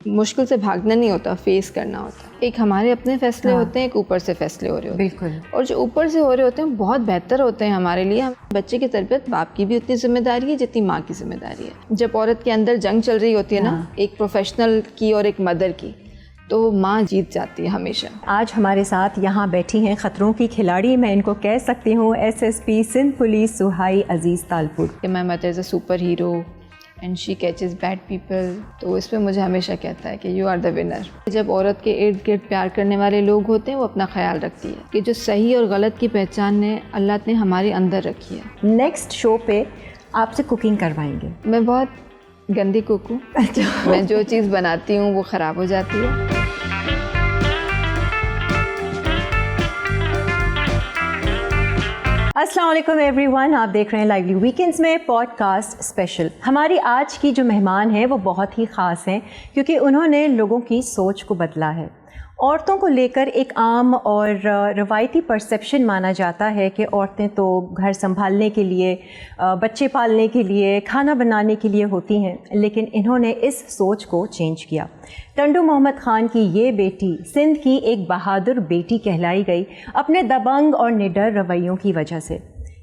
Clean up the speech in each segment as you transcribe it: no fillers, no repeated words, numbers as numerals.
مشکل سے بھاگنا نہیں ہوتا, فیس کرنا ہوتا. ایک ہمارے اپنے فیصلے ہوتے ہیں, ایک اوپر سے فیصلے ہو رہے ہوتے ہیں. بالکل. اور جو اوپر سے ہو رہے ہوتے ہیں بہت بہتر ہوتے ہیں ہمارے لیے. بچے کی تربیت باپ کی بھی اتنی ذمہ داری ہے جتنی ماں کی ذمہ داری ہے. جب عورت کے اندر جنگ چل رہی ہوتی ہے نا, ایک پروفیشنل کی اور ایک مدر کی, تو ماں جیت جاتی ہے ہمیشہ. آج ہمارے ساتھ یہاں بیٹھی ہیں خطروں کی کھلاڑی, میں ان کو کہہ سکتی ہوں SSP سندھ پولیس سہائی عزیز تالپور. کہ my mother is a super hero and she catches bad people. تو اس پہ مجھے ہمیشہ کہتا ہے کہ یو آر دا ونر. جب عورت کے ارد گرد پیار کرنے والے لوگ ہوتے ہیں وہ اپنا خیال رکھتی ہے کہ جو صحیح اور غلط کی پہچان نے اللہ نے ہمارے اندر رکھی ہے. نیکسٹ شو پہ آپ سے کوکنگ کروائیں گے. میں بہت گندی کوک ہوں. میں جو چیز بناتی ہوں وہ خراب ہو جاتی ہے. السلام علیکم ایوری ون, آپ دیکھ رہے ہیں لائیولی ویکینڈز میں پوڈ کاسٹ اسپیشل. ہماری آج کی جو مہمان ہیں وہ بہت ہی خاص ہیں کیونکہ انہوں نے لوگوں کی سوچ کو بدلا ہے. عورتوں کو لے کر ایک عام اور روایتی پرسیپشن مانا جاتا ہے کہ عورتیں تو گھر سنبھالنے کے لیے, بچے پالنے کے لیے, کھانا بنانے کے لیے ہوتی ہیں, لیکن انہوں نے اس سوچ کو چینج کیا. ٹنڈو محمد خان کی یہ بیٹی سندھ کی ایک بہادر بیٹی کہلائی گئی اپنے دبنگ اور نڈر رویوں کی وجہ سے.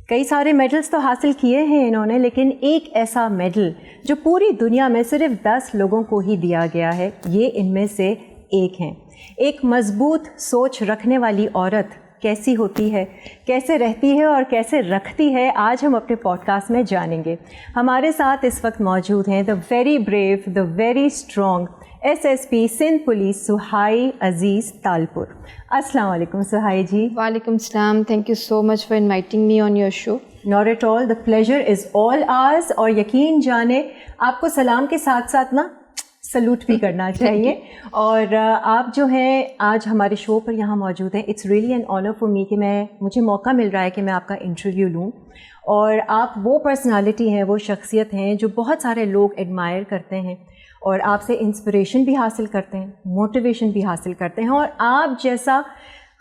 کئی سارے میڈلز تو حاصل کیے ہیں انہوں نے, لیکن ایک ایسا میڈل جو پوری دنیا میں صرف 10 لوگوں کو ہی دیا گیا ہے, یہ ان میں سے ایک ہیں. ایک مضبوط سوچ رکھنے والی عورت کیسی ہوتی ہے, کیسے رہتی ہے اور کیسے رکھتی ہے, آج ہم اپنے پوڈ کاسٹ میں جانیں گے. ہمارے ساتھ اس وقت موجود ہیں the very brave, the very strong SSP Sindh police Suhai Aziz Talpur. السلام علیکم سہائی جی. وعلیکم السلام. Thank you so much for inviting me on your show. Not at all, the pleasure is all ours. اور یقین جانیں آپ کو سلام کے ساتھ ساتھ نا سلوٹ بھی کرنا چاہیے. اور آپ جو ہیں آج ہمارے شو پر یہاں موجود ہیں. It's really an honour for me کہ مجھے موقع مل رہا ہے کہ میں آپ کا انٹرویو لوں. اور آپ وہ پرسنالٹی ہیں, وہ شخصیت ہیں جو بہت سارے لوگ ایڈمائر کرتے ہیں اور آپ سے انسپریشن بھی حاصل کرتے ہیں, موٹیویشن بھی حاصل کرتے ہیں. اور آپ جیسا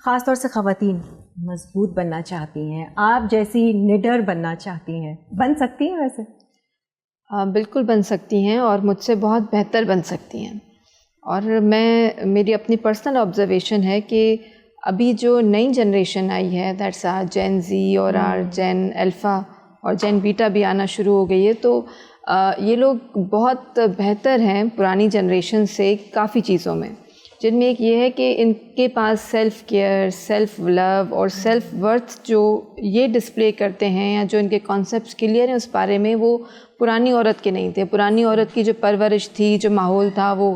خاص طور سے خواتین مضبوط بننا چاہتی ہیں, آپ جیسی نڈر بننا چاہتی ہیں, بن سکتی ہیں ویسے؟ بالکل بن سکتی ہیں اور مجھ سے بہت بہتر بن سکتی ہیں. اور میری اپنی پرسنل آبزرویشن ہے کہ ابھی جو نئی جنریشن آئی ہے, دیٹس آر جین زی اور آر جین الفا اور جین بیٹا بھی آنا شروع ہو گئی ہے, تو یہ لوگ بہت بہتر ہیں پرانی جنریشن سے کافی چیزوں میں, جن میں ایک یہ ہے کہ ان کے پاس سیلف کیئر, سیلف لو اور سیلف ورتھ جو یہ ڈسپلے کرتے ہیں, یا جو ان کے کانسیپٹس کلیئر ہیں اس بارے میں, وہ پرانی عورت کے نہیں تھے. پرانی عورت کی جو پرورش تھی, جو ماحول تھا, وہ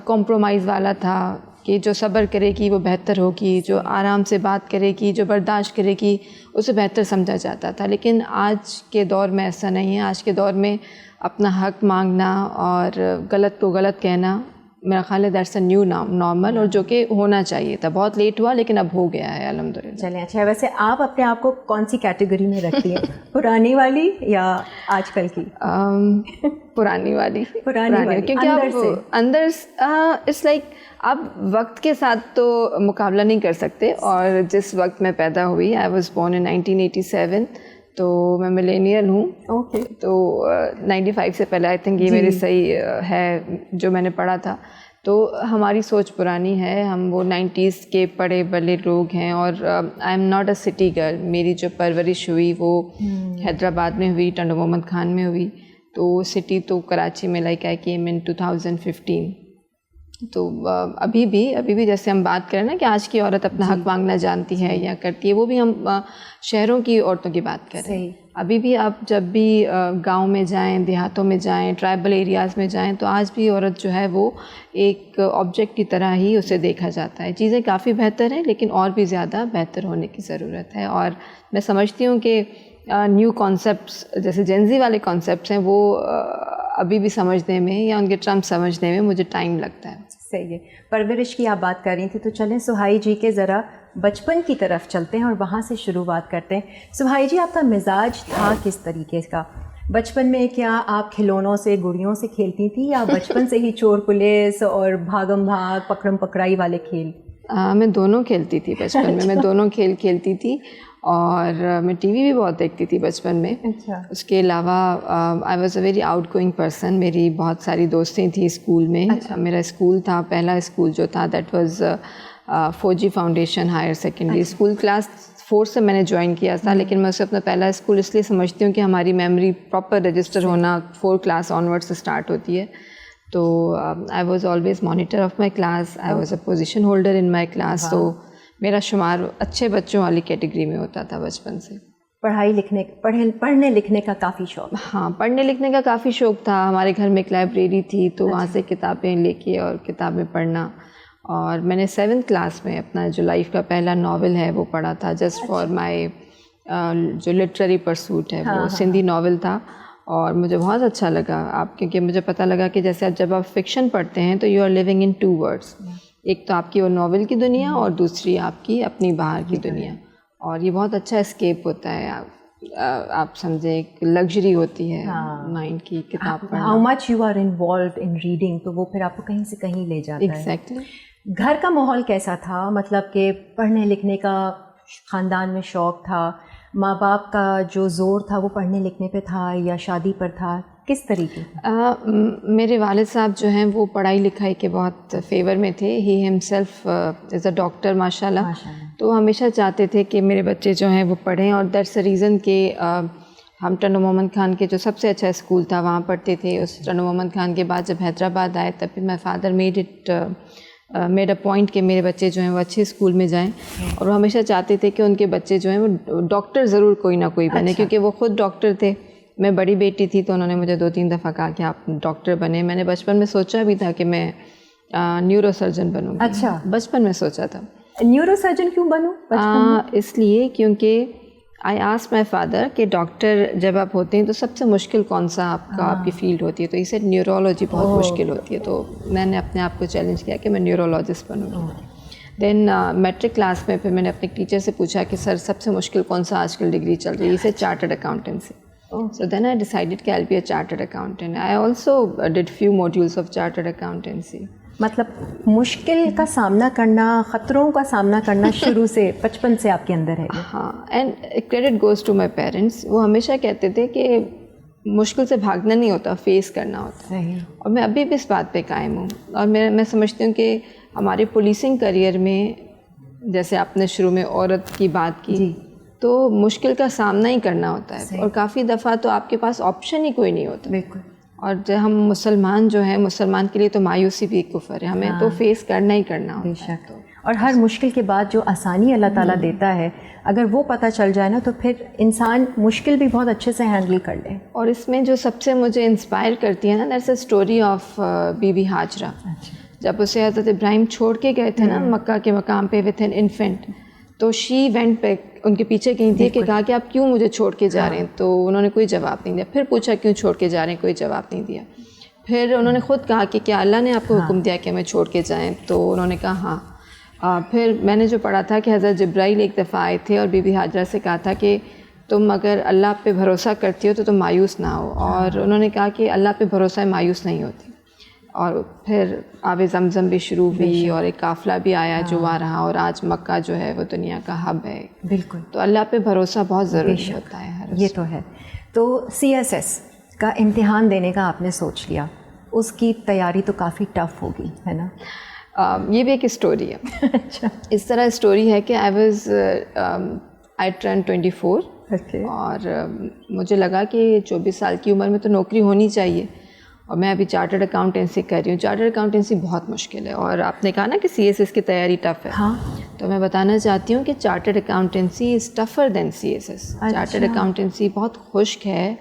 کمپرومائز والا تھا کہ جو صبر کرے گی وہ بہتر ہوگی, جو آرام سے بات کرے گی, جو برداشت کرے گی, اسے بہتر سمجھا جاتا تھا. لیکن آج کے دور میں ایسا نہیں ہے. آج کے دور میں اپنا حق مانگنا اور غلط کو غلط کہنا, میرا خیال ہے دیٹس اے نیو نارمل, اور جو کہ ہونا چاہیے تھا. بہت لیٹ ہوا لیکن اب ہو گیا ہے الحمدللہ. چلیں اچھا. ویسے آپ اپنے آپ کو کون سی کیٹیگری میں رکھتی ہیں, پرانی والی یا آج کل کی؟ پرانی والی. کیونکہ اندر اٹس لائک اب وقت کے ساتھ تو مقابلہ نہیں کر سکتے. اور جس وقت میں پیدا ہوئی, آئی واز بورن ان 1987, تو میں ملینیل ہوں. اوکے. تو 95 سے پہلے آئی تھنک یہ میری صحیح ہے جو میں نے پڑھا تھا. تو ہماری سوچ پرانی ہے, ہم وہ 90s کے پڑے بڑے لوگ ہیں. اور I am not a city girl. میری جو پرورش ہوئی وہ حیدرآباد میں ہوئی, ٹنڈو محمد خان میں ہوئی. تو سٹی تو کراچی میں, لائک آئی کیم ان 2015. تو ابھی بھی جیسے ہم بات کریں نا کہ آج کی عورت اپنا حق مانگنا جانتی ہے یا کرتی ہے, وہ بھی ہم شہروں کی عورتوں کی بات کر رہے ہیں. ابھی بھی آپ جب بھی گاؤں میں جائیں, دیہاتوں میں جائیں, ٹرائبل ایریاز میں جائیں, تو آج بھی عورت جو ہے وہ ایک آبجیکٹ کی طرح ہی اسے دیکھا جاتا ہے. چیزیں کافی بہتر ہیں لیکن اور بھی زیادہ بہتر ہونے کی ضرورت ہے. اور میں سمجھتی ہوں کہ نیو کانسیپٹس جیسے جینزی والے کانسیپٹس ہیں, وہ ابھی بھی سمجھنے میں یا ان کے ٹرمپ سمجھنے میں مجھے ٹائم لگتا ہے. صحیح ہے. پرورش کی آپ بات کر رہی تھی, تو چلیں سہائی جی کے ذرا بچپن کی طرف چلتے ہیں اور وہاں سے شروعات کرتے ہیں. سہائی جی, آپ کا مزاج تھا کس طریقے کا بچپن میں؟ کیا آپ کھلونوں سے, گڑیوں سے کھیلتی تھیں یا بچپن سے ہی چور پولیس اور بھاگم بھاگ, پکڑم پکڑائی والے کھیل؟ میں دونوں کھیلتی تھی بچپن میں. میں دونوں کھیل کھیلتی تھی اور میں ٹی وی بھی بہت دیکھتی تھی بچپن میں. اس کے علاوہ I was a very out going person. میری بہت ساری دوستیں تھیں اسکول میں. میرا اسکول تھا, پہلا اسکول جو تھا that was Fauji foundation higher secondary school. Class 4 سے میں نے جوائن کیا تھا, لیکن میں اسے اپنا پہلا اسکول اس لیے سمجھتی ہوں کہ ہماری میموری پراپر رجسٹر ہونا 4 کلاس آنورڈ سے اسٹارٹ ہوتی ہے. تو I was always monitor of my class, I was a position holder in my class. تو میرا شمار اچھے بچوں والی کیٹیگری میں ہوتا تھا بچپن سے. پڑھنے لکھنے کا کافی شوق؟ ہاں, پڑھنے لکھنے کا کافی شوق تھا. ہمارے گھر میں ایک لائبریری تھی, تو وہاں سے کتابیں لے کے اور کتابیں پڑھنا. اور میں نے 7th کلاس میں اپنا جو لائف کا پہلا ناول ہے وہ پڑھا تھا, جسٹ فار مائی جو لٹریری پرسوٹ ہے وہ سندھی ناول تھا. اور مجھے بہت اچھا لگا آپ, کیونکہ مجھے پتہ لگا کہ جیسے جب آپ فکشن پڑھتے ہیں تو you are living in 2 worlds. ایک تو آپ کی وہ ناول کی دنیا اور دوسری آپ کی اپنی باہر کی دنیا. اور یہ بہت اچھا اسکیپ ہوتا ہے. آپ سمجھیں ایک لگژری ہوتی ہے مائنڈ کی کتاب پڑھنا. How much you are involved in reading, تو وہ پھر آپ کو کہیں سے کہیں لے جاتا ہے. ایگزیکٹلی. گھر کا ماحول کیسا تھا؟ مطلب کہ پڑھنے لکھنے کا خاندان میں شوق تھا, ماں باپ کا جو زور تھا وہ پڑھنے لکھنے پہ تھا یا شادی پر تھا, کس طریقے؟ میرے والد صاحب جو ہیں وہ پڑھائی لکھائی کے بہت فیور میں تھے. ہی ہمسیلف از اے ڈاکٹر ماشاء اللہ. تو ہمیشہ چاہتے تھے کہ میرے بچے جو ہیں وہ پڑھیں, اور دیٹس اے ریزن کہ ہم ٹنڈو محمد خان کے جو سب سے اچھا اسکول تھا وہاں پڑھتے تھے. اس ٹنڈو محمد خان کے بعد جب حیدرآباد آئے تب پھر my father made a point کہ میرے بچے جو ہیں وہ اچھے اسکول میں جائیں. اور وہ ہمیشہ چاہتے تھے کہ ان کے بچے جو ہیں وہ ڈاکٹر ضرور کوئی نہ کوئی بنے, کیونکہ وہ خود ڈاکٹر تھے. میں بڑی بیٹی تھی تو انہوں نے مجھے 2-3 دفعہ کہا کہ آپ ڈاکٹر بنے. میں نے بچپن میں سوچا بھی تھا کہ میں نیورو سرجن بنوں گی. اچھا, بچپن میں سوچا تھا. نیورو سرجن کیوں بنوں؟ اس لیے کیونکہ آئی آسک مائی فادر کہ ڈاکٹر جب آپ ہوتے ہیں تو سب سے مشکل کون سا آپ کی فیلڈ ہوتی ہے؟ تو اسے نیورولوجی بہت مشکل ہوتی ہے. تو میں نے اپنے آپ کو چیلنج کیا کہ میں نیورولوجسٹ بنوں گی. دین میٹرک کلاس میں پھر میں نے اپنے ٹیچر سے پوچھا کہ سر سب سے مشکل کون سا آج کل ڈگری چل رہی ہے؟ اسے chartered accountancy. So then I decided کہ I'll be a chartered accountant. I also did few modules of chartered accountancy. مطلب مشکل کا سامنا کرنا, خطروں کا سامنا کرنا شروع سے بچپن سے آپ کے اندر ہے. ہاں, and credit goes to my parents. وہ ہمیشہ کہتے تھے کہ مشکل سے بھاگنا نہیں ہوتا, فیس کرنا ہوتا ہے. اور میں ابھی بھی اس بات پہ قائم ہوں. اور میں سمجھتی ہوں کہ ہمارے پولیسنگ کریئر میں, جیسے آپ نے شروع میں عورت کی بات کی, تو مشکل کا سامنا ہی کرنا ہوتا ہے. اور کافی دفعہ تو آپ کے پاس آپشن ہی کوئی نہیں ہوتا. بالکل. اور جو ہم مسلمان جو ہیں, مسلمان کے لیے تو مایوسی بھی ایک کفر ہے. ہمیں تو فیس کرنا ہی کرنا ہوتا ہے. اور ہر مشکل کے بعد جو آسانی اللہ تعالیٰ دیتا ہے, اگر وہ پتہ چل جائے نا تو پھر انسان مشکل بھی بہت اچھے سے ہینڈل کر لے. اور اس میں جو سب سے مجھے انسپائر کرتی ہے نا, that's a story of Bibi Hajra. جب اسے حضرت ابراہیم چھوڑ کے گئے تھے نا مکہ کے مقام پہ وتھ این انفینٹ, تو شی وینٹ بیک, ان کے پیچھے گئی تھی کہ کہا کہ آپ کیوں مجھے چھوڑ کے جا رہے ہیں؟ تو انہوں نے کوئی جواب نہیں دیا. پھر پوچھا کیوں چھوڑ کے جا رہے ہیں؟ کوئی جواب نہیں دیا. پھر انہوں نے خود کہا کہ کیا اللہ نے آپ کو حکم دیا کہ ہمیں چھوڑ کے جائیں؟ تو انہوں نے کہا ہاں. پھر میں نے جو پڑھا تھا کہ حضرت جبرائیل ایک دفعہ آئے تھے اور بی بی ہاجرہ سے کہا تھا کہ تم اگر اللہ پہ بھروسہ کرتی ہو تو تم مایوس نہ ہو. اور انہوں نے کہا کہ اللہ پہ بھروسہ مایوس نہیں ہوتی. اور پھر آب زمزم بھی شروع ہوئی اور ایک قافلہ بھی آیا جو آ رہا, اور آج مکہ جو ہے وہ دنیا کا ہب ہے. بالکل. تو اللہ پہ بھروسہ بہت ضروری ہوتا ہے. یہ تو ہے. تو CSS کا امتحان دینے کا آپ نے سوچ لیا, اس کی تیاری تو کافی ٹف ہوگی, ہے نا؟ یہ بھی ایک اسٹوری ہے. اچھا. اس طرح اسٹوری ہے کہ آئی ٹرن 24. اور مجھے لگا کہ 24 سال کی عمر میں تو نوکری ہونی چاہیے, اور میں ابھی چارٹرڈ اکاؤنٹنسی کر رہی ہوں. چارٹرڈ اکاؤنٹنسی بہت مشکل ہے, اور آپ نے کہا نا کہ CSS کی تیاری ٹف ہے. ہاں. تو میں بتانا چاہتی ہوں کہ چارٹرڈ اکاؤنٹنسی از ٹفر دین CSS. چارٹرڈ اکاؤنٹنسی بہت خشک ہے,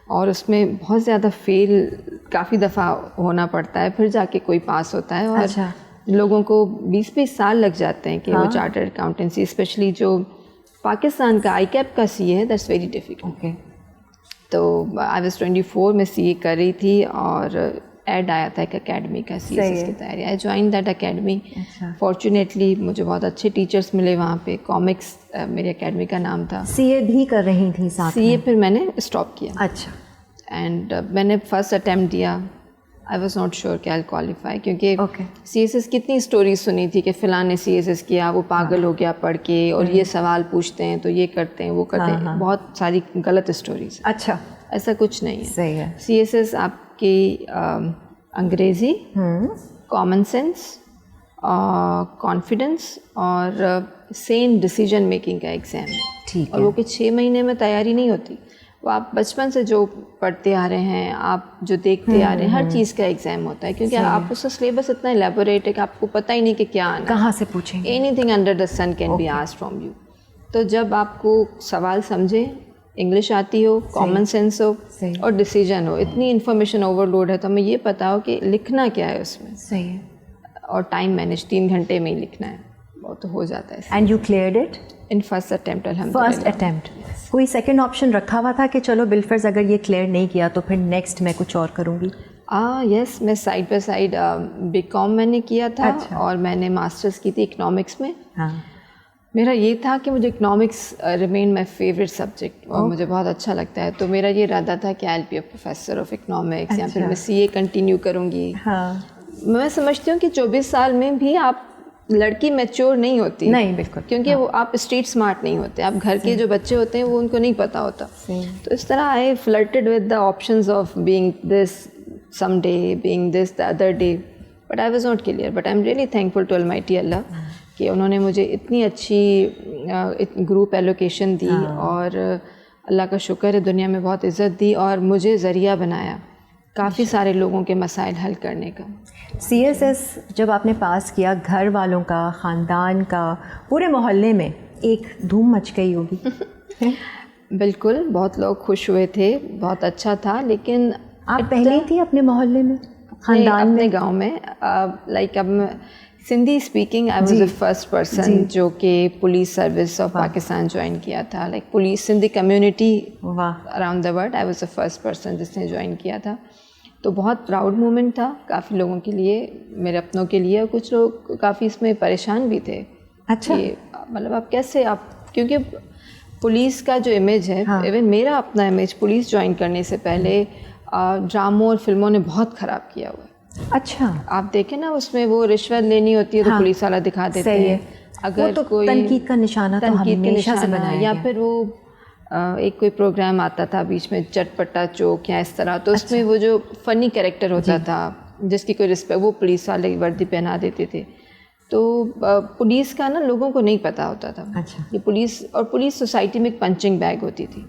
اور اس میں بہت زیادہ فیل کافی دفعہ ہونا پڑتا ہے, پھر جا کے کوئی پاس ہوتا ہے. اور لوگوں کو 20-20 سال لگ جاتے ہیں کہ وہ چارٹرڈ اکاؤنٹنسی, اسپیشلی جو پاکستان کا ICAP کا CA ہے, دیٹس ویری ڈیفیکلٹ. تو آئی واز 24 میں CA کر رہی تھی, اور ایڈ آیا تھا ایک اکیڈمی کا CSS کی تیاری. I join that academy. Fortunately مجھے بہت اچھے ٹیچرس ملے وہاں پہ. کامکس میری اکیڈمی کا نام تھا. CA بھی کر رہی تھی ساتھ؟ CA پھر میں نے اسٹاپ کیا. اچھا. اینڈ میں نے فرسٹ اٹیمپٹ دیا, I was not sure کہ I'll qualify, کیونکہ CSS کتنی اسٹوریز سنی تھی کہ فلاں نے CSS کیا, وہ پاگل ہو گیا پڑھ کے, اور یہ سوال پوچھتے ہیں تو یہ کرتے ہیں وہ کرتے ہیں, بہت ساری غلط اسٹوریز. اچھا, ایسا کچھ نہیں ہے. صحیح ہے. CSS آپ کی انگریزی, کامن سینس, کانفیڈنس اور سین ڈیسیجن میکنگ کا ایگزام ہے. ٹھیک. اور وہ کہ 6 مہینے میں تیاری نہیں ہوتی, وہ آپ بچپن سے جو پڑھتے آ رہے ہیں, آپ جو دیکھتے آ رہے ہیں, ہر چیز کا ایگزام ہوتا ہے, کیونکہ آپ اس کا سلیبس اتنا الیبوریٹ ہے کہ آپ کو پتہ ہی نہیں کہ کیا آنا, کہاں سے پوچھیں. Anything under the sun can be asked from you. تو جب آپ کو سوال سمجھے, انگلش آتی ہو, کامن سینس ہو اور ڈیسیجن ہو, اتنی انفارمیشن اوور لوڈ ہے, تو ہمیں یہ پتہ ہو کہ لکھنا کیا ہے اس میں. صحیح ہے. اور ٹائم مینیج 3 گھنٹے میں ہی لکھنا ہے, وہ تو ہو جاتا ہے. And you cleared it in first attempt. First attempt. کوئی سیکنڈ آپشن رکھا ہوا تھا کہ چلو بالفرض اگر یہ کلیئر نہیں کیا تو پھر نیکسٹ میں کچھ اور کروں گی؟ یس, میں سائڈ بائی سائڈ BCom میں نے کیا تھا, اور میں نے ماسٹرس کی تھی اکنامکس میں. میرا یہ تھا کہ مجھے economics remain my favourite subject, اور مجھے بہت اچھا لگتا ہے. تو میرا یہ ارادہ تھا کہ I will be a professor of economics, یا پھر میں CA کنٹینیو کروں گی. میں سمجھتی ہوں کہ 24 سال میں بھی آپ لڑکی میچور نہیں ہوتی. نہیں, بالکل, کیونکہ وہ آپ اسٹریٹ اسمارٹ نہیں ہوتے, آپ گھر کے جو بچے ہوتے ہیں وہ ان کو نہیں پتہ ہوتا. تو اس طرح I flirted with the options of being this some day, being this the other day, but I was not clear. But I am really thankful to almighty Allah کہ انہوں نے مجھے اتنی اچھی گروپ ایلوکیشن دی, اور اللہ کا شکر ہے دنیا میں بہت عزت دی, اور مجھے ذریعہ بنایا کافی سارے لوگوں کے مسائل حل کرنے کا. CSS جب آپ نے پاس کیا, گھر والوں کا, خاندان کا, پورے محلے میں ایک دھوم مچ گئی ہوگی. بالکل, بہت لوگ خوش ہوئے تھے, بہت اچھا تھا. لیکن آپ پہلے ہی تھی اپنے محلے میں, خاندان اپنے گاؤں میں, لائک اب Sindhi speaking, I was the first person جو کہ police service of Pakistan join کیا تھا. Like police Sindhi community around the world, I was the first person جس نے جوائن کیا تھا. تو بہت پراؤڈ مومنٹ تھا کافی لوگوں کے لیے, میرے اپنوں کے لیے, اور کچھ لوگ کافی اس میں پریشان بھی تھے. اچھا, مطلب آپ کیسے, آپ کیونکہ پولیس کا جو امیج ہے, ایون میرا اپنا امیج پولیس جوائن کرنے سے پہلے ڈراموں اور فلموں نے بہت خراب کیا ہوا ہے. اچھا, آپ دیکھیں نا, اس میں وہ رشوت لینی ہوتی ہے تو پولیس والا دکھا دیتے ہیں, اگر کوئی تنقید کا نشانہ تو ہمیشہ سے بنایا گیا. یا پھر وہ ایک کوئی پروگرام آتا تھا بیچ میں, چٹپٹا چوک یا اس طرح, تو اس میں وہ جو فنی کریکٹر ہوتا تھا جس کی کوئی رسپیکٹ, وہ پولیس والے وردی پہنا دیتے تھے. تو پولیس کا نا لوگوں کو نہیں پتہ ہوتا تھا کہ پولیس, اور پولیس سوسائٹی میں ایک پنچنگ بیگ ہوتی تھی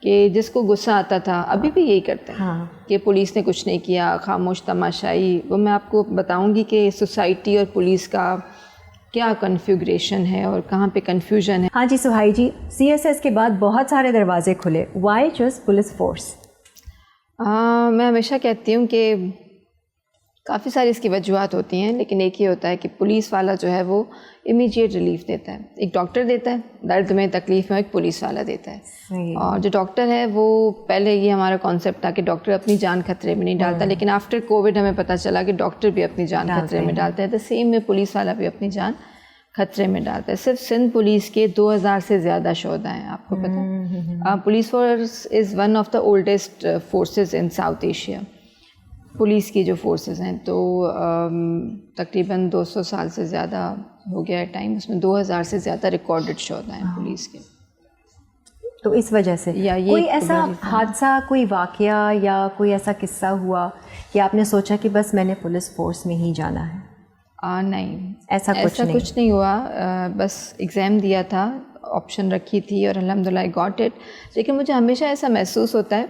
کہ جس کو غصہ آتا تھا, ابھی بھی یہی کرتے ہیں کہ پولیس نے کچھ نہیں کیا, خاموش تماشائی. وہ میں آپ کو بتاؤں گی کہ سوسائٹی اور پولیس کا کیا کنفیگریشن ہے اور کہاں پہ کنفیوژن ہے. ہاں جی سہائی جی, CSS کے بعد بہت سارے دروازے کھلے, وائی چوز پولیس فورس؟ میں ہمیشہ کہتی ہوں کہ کافی ساری اس کی وجوہات ہوتی ہیں, لیکن ایک ہی ہوتا ہے کہ پولیس والا جو ہے وہ امیجیٹ ریلیف دیتا ہے. ایک ڈاکٹر دیتا ہے درد میں, تکلیف میں, ایک پولیس والا دیتا ہے. اور جو ڈاکٹر ہے وہ, پہلے یہ ہمارا کانسیپٹ تھا کہ ڈاکٹر اپنی جان خطرے میں نہیں ڈالتا, لیکن آفٹر کووڈ ہمیں پتہ چلا کہ ڈاکٹر بھی اپنی جان خطرے میں ڈالتا ہے. تو سیم میں پولیس والا بھی اپنی جان خطرے میں ڈالتا ہے. صرف سندھ پولیس کے 2000 سے زیادہ شعبہ ہیں, آپ کو پتہ ہے. Police force is one of the oldest forces in South Asia. Police کی جو فورسز ہیں تو تقریباً 200 سال سے زیادہ ہو گیا ہے ٹائم, اس میں 2000 سے زیادہ ریکارڈڈ شعبہ ہیں پولیس کے. تو اس وجہ سے کوئی ایسا حادثہ, کوئی واقعہ یا کوئی ایسا قصہ ہوا کہ آپ نے سوچا کہ بس میں نے پولیس فورس میں ہی جانا ہے؟ نہیں, ایسا کچھ نہیں ہوا. بس ایگزام دیا تھا, آپشن رکھی تھی, اور الحمدللہ آئی گاٹ اٹ. لیکن مجھے ہمیشہ ایسا محسوس ہوتا ہے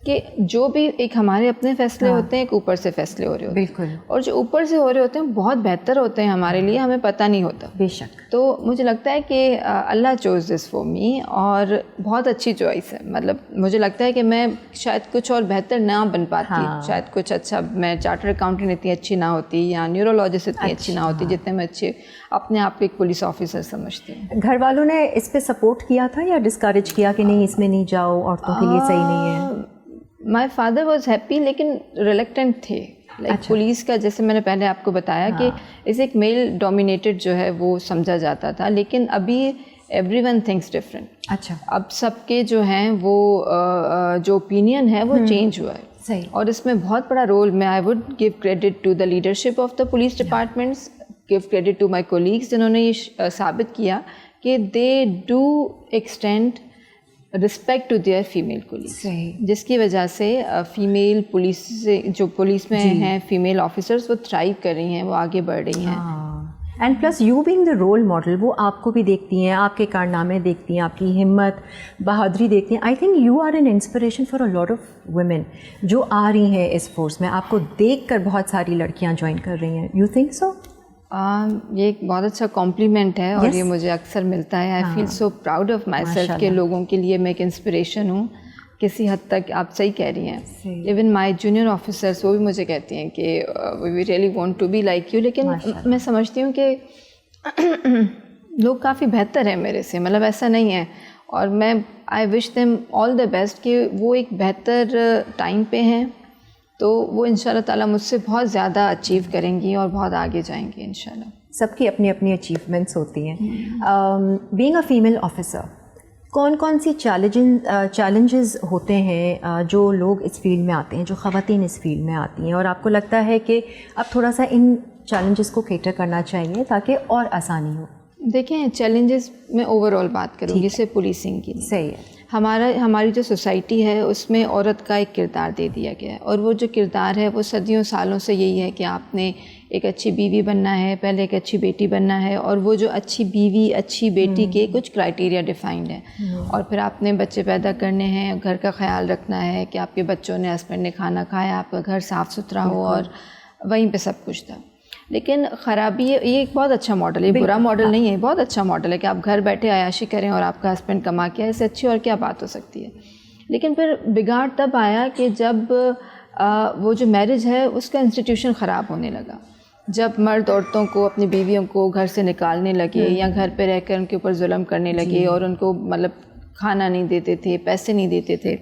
کہ جو بھی ایک ہمارے اپنے فیصلے ہوتے ہیں, ایک اوپر سے فیصلے ہو رہے ہوتے ہیں. بالکل. اور جو اوپر سے ہو رہے ہوتے ہیں بہت بہتر ہوتے ہیں ہمارے لیے, ہمیں پتہ نہیں ہوتا. بے شک. تو مجھے لگتا ہے کہ اللہ چوز دس فور می, اور بہت اچھی چوائس ہے. مطلب مجھے لگتا ہے کہ میں شاید کچھ اور بہتر نہ بن پاتی, شاید کچھ اچھا, میں چارٹر اکاؤنٹنٹ اتنی اچھی نہ ہوتی, یا نیورولوجسٹ اتنی اچھی نہ ہوتی جتنے میں اچھے اپنے آپ کو ایک پولیس آفیسر سمجھتی ہوں. گھر والوں نے اس پہ سپورٹ کیا تھا یا ڈسکریج کیا کہ نہیں اس میں نہیں جاؤ, عورتوں کے لیے صحیح نہیں ہے؟ مائی فادر واز ہیپی, لیکن ریلیکٹنٹ تھے. لائک پولیس کا, جیسے میں نے پہلے آپ کو بتایا کہ اسے ایک میل ڈومینیٹڈ جو ہے وہ سمجھا جاتا تھا, لیکن ابھی ایوری ون تھنکس ڈفرینٹ. اچھا. اب سب کے جو ہیں وہ جو اوپینین ہے وہ چینج ہوا ہے. صحیح. اور اس میں بہت بڑا رول میں I would give credit to the leadership of the police departments, give credit to my colleagues جنہوں نے یہ ثابت کیا کہ they do extend respect to their female colleagues, جس کی وجہ سے فیمیل پولیس سے جو پولیس میں ہیں فیمیل آفیسرس وہ تھرائیو کر رہی ہیں, وہ آگے بڑھ رہی ہیں. And plus you being the role model, وہ آپ کو بھی دیکھتی ہیں, آپ کے کارنامے دیکھتی ہیں, آپ کی ہمت بہادری دیکھتی ہیں. I think you are an inspiration for a lot of women جو آ رہی ہیں اس فورس میں. آپ کو دیکھ کر بہت ساری لڑکیاں جوائن کر رہی ہیں. You think so? یہ ایک بہت اچھا کمپلیمنٹ ہے اور یہ مجھے اکثر ملتا ہے. I feel so proud of myself کہ لوگوں کے لیے میں ایک انسپریشن ہوں. کسی حد تک آپ صحیح کہہ رہی ہیں. ایون مائی جونیئر آفیسرس وہ بھی مجھے کہتی ہیں کہ we really want to be like you. لیکن میں سمجھتی ہوں کہ لوگ کافی بہتر ہیں میرے سے, مطلب ایسا نہیں ہے. اور میں آئی وش دیم آل دا بیسٹ کہ وہ ایک بہتر ٹائم پہ ہیں, تو وہ ان شاء اللہ تعالیٰ مجھ سے بہت زیادہ اچیو کریں گی اور بہت آگے جائیں گی ان شاء اللہ. سب کی اپنی اپنی اچیومنٹس ہوتی ہیں. بینگ اے فیمیل آفیسر, کون کون سی چیلنجز ہوتے ہیں جو لوگ اس فیلڈ میں آتے ہیں, جو خواتین اس فیلڈ میں آتی ہیں, اور آپ کو لگتا ہے کہ اب تھوڑا سا ان چیلنجز کو کیٹر کرنا چاہیے تاکہ اور آسانی ہو؟ دیکھیں چیلنجز میں اوور آل بات کروں گی, صرف پولیسنگ کی نہیں. صحیح ہے. ہماری جو سوسائٹی ہے اس میں عورت کا ایک کردار دے دیا گیا ہے, اور وہ جو کردار ہے وہ صدیوں سالوں سے یہی ہے کہ آپ نے ایک اچھی بیوی بننا ہے, پہلے ایک اچھی بیٹی بننا ہے, اور وہ جو اچھی بیوی اچھی بیٹی کے کچھ کرائٹیریا ڈیفائنڈ ہیں, اور پھر آپ نے بچے پیدا کرنے ہیں, گھر کا خیال رکھنا ہے کہ آپ کے بچوں نے ہسبینڈ نے کھانا کھایا, آپ کا گھر صاف ستھرا ہو, اور وہیں پہ سب کچھ تھا. لیکن خرابی یہ ایک بہت اچھا ماڈل ہے, یہ برا ماڈل نہیں ہے, بہت اچھا ماڈل ہے کہ آپ گھر بیٹھے عیاشی کریں اور آپ کا ہسبینڈ کما کے, اس سے اچھی اور کیا بات ہو سکتی ہے. لیکن پھر بگاڑ تب آیا کہ جب وہ جو میرج ہے اس کا انسٹیٹیوشن خراب ہونے لگا, جب مرد عورتوں کو اپنی بیویوں کو گھر سے نکالنے لگے یا گھر پہ رہ کر ان کے اوپر ظلم کرنے لگے اور ان کو مطلب کھانا نہیں دیتے تھے, پیسے نہیں دیتے تھے.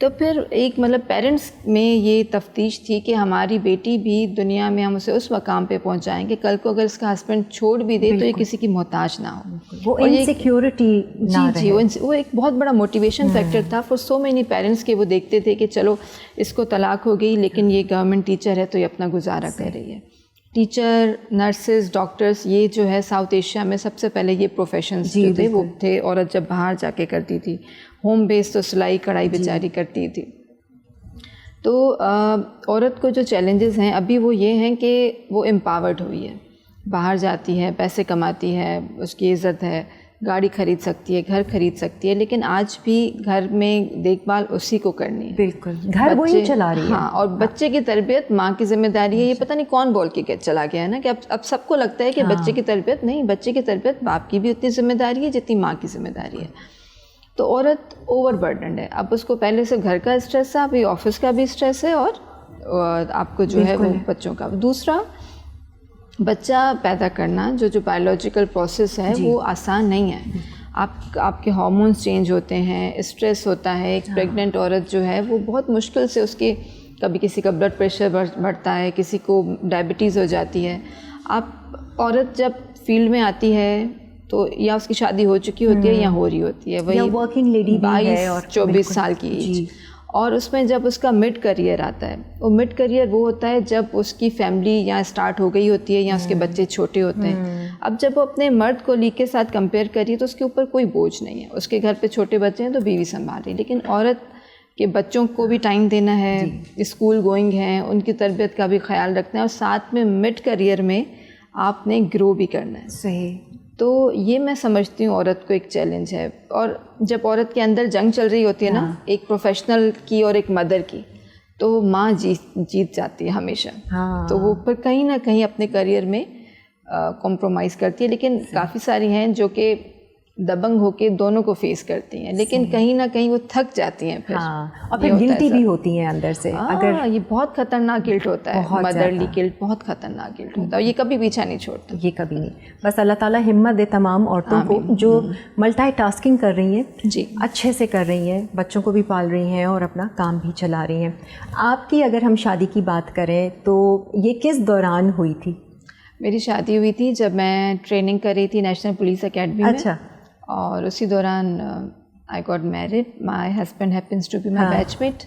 تو پھر ایک مطلب پیرنٹس میں یہ تفتیش تھی کہ ہماری بیٹی بھی دنیا میں ہم اسے اس مقام پہ پہنچائیں گے کل کو اگر اس کا ہسبینڈ چھوڑ بھی دے تو یہ کسی کی محتاج نہ ہو, وہ انسیکیورٹی نہ رہے. جی وہ ایک بہت بڑا موٹیویشن فیکٹر تھا فار سو مینی پیرنٹس کہ وہ دیکھتے تھے کہ چلو اس کو طلاق ہو گئی لیکن یہ گورنمنٹ ٹیچر ہے تو یہ اپنا گزارا کر رہی ہے. ٹیچر, نرسز, ڈاکٹرس, یہ جو ہے ساؤتھ ایشیا میں سب سے پہلے یہ پروفیشنز جو تھے وہ تھے. عورت جب باہر جا کے کرتی تھی, ہوم بیس تو سلائی کڑھائی بیچاری کرتی تھی. تو عورت کو جو چیلنجز ہیں ابھی وہ یہ ہیں کہ وہ امپاورڈ ہوئی ہے, باہر جاتی ہے, پیسے کماتی ہے, اس کی عزت ہے, گاڑی خرید سکتی ہے, گھر خرید سکتی ہے, لیکن آج بھی گھر میں دیکھ بھال اسی کو کرنی ہے. بالکل, گھر وہی چلا رہی ہے. ہاں, اور بچے کی تربیت ماں کی ذمہ داری ہے. یہ پتہ نہیں کون بول کے چلا گیا ہے نا کہ اب سب کو لگتا ہے کہ بچے کی تربیت نہیں, بچے کی تربیت باپ کی بھی اتنی ذمہ داری ہے جتنی ماں کی ذمہ داری ہے. تو عورت اوور برڈنڈ ہے, اب اس کو پہلے سے گھر کا اسٹریس ہے, ابھی آفس کا بھی اسٹریس ہے, اور آپ کو جو ہے وہ بچوں کا. دوسرا, بچہ پیدا کرنا جو بایولوجیکل پروسیس ہے وہ آسان نہیں ہے. آپ کے ہارمونز چینج ہوتے ہیں, اسٹریس ہوتا ہے. ایک پریگننٹ عورت جو ہے وہ بہت مشکل سے اس کے کبھی کسی کا بلڈ پریشر بڑھتا ہے, کسی کو ڈائبٹیز ہو جاتی ہے. عورت جب فیلڈ میں آتی ہے تو یا اس کی شادی ہو چکی ہوتی ہے یا ہو رہی ہوتی ہے, وہی ورکنگ لیڈی 22-24 سال کی ایج, اور اس میں جب اس کا مڈ کریئر آتا ہے, وہ مڈ کریئر وہ ہوتا ہے جب اس کی فیملی یا اسٹارٹ ہو گئی ہوتی ہے یا اس کے بچے چھوٹے ہوتے ہیں. اب جب وہ اپنے مرد کولیگ کے ساتھ کمپیئر کریے تو اس کے اوپر کوئی بوجھ نہیں ہے, اس کے گھر پہ چھوٹے بچے ہیں تو بیوی سنبھال رہی, لیکن عورت کے بچوں کو بھی ٹائم دینا ہے, اسکول گوئنگ ہیں, ان کی تربیت کا بھی خیال رکھنا ہے, اور ساتھ میں مڈ کریئر میں آپ نے گرو بھی کرنا ہے. صحیح. تو یہ میں سمجھتی ہوں عورت کو ایک چیلنج ہے. اور جب عورت کے اندر جنگ چل رہی ہوتی ہے نا, ایک پروفیشنل کی اور ایک مدر کی, تو ماں جیت جاتی ہے ہمیشہ. تو وہ پھر کہیں نہ کہیں اپنے کریئر میں کمپرومائز کرتی ہے, لیکن کافی ساری ہیں جو کہ دبنگ ہو کے دونوں کو فیس کرتی ہیں, لیکن کہیں نہ کہیں وہ تھک جاتی ہیں پھر, اور پھر گلٹی بھی ہوتی ہیں اندر سے. اگر یہ بہت خطرناک گلٹ ہوتا ہے, مدرلی گلٹ بہت خطرناک گلٹ ہوتا ہے, اور یہ کبھی پیچھا نہیں چھوڑتا. یہ کبھی نہیں. بس اللہ تعالیٰ ہمت دے تمام عورتوں کو جو ملٹی ٹاسکنگ کر رہی ہیں, جی اچھے سے کر رہی ہیں, بچوں کو بھی پال رہی ہیں اور اپنا کام بھی چلا رہی ہیں. آپ کی اگر ہم شادی کی بات کریں تو یہ کس دوران ہوئی تھی؟ میری شادی ہوئی تھی جب میں ٹریننگ کر رہی تھی نیشنل پولیس اکیڈمی میں. اچھا. اور اسی دوران I got married. My husband happens to be my batchmate.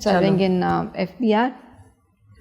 serving in FBR.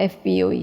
FPOE.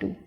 too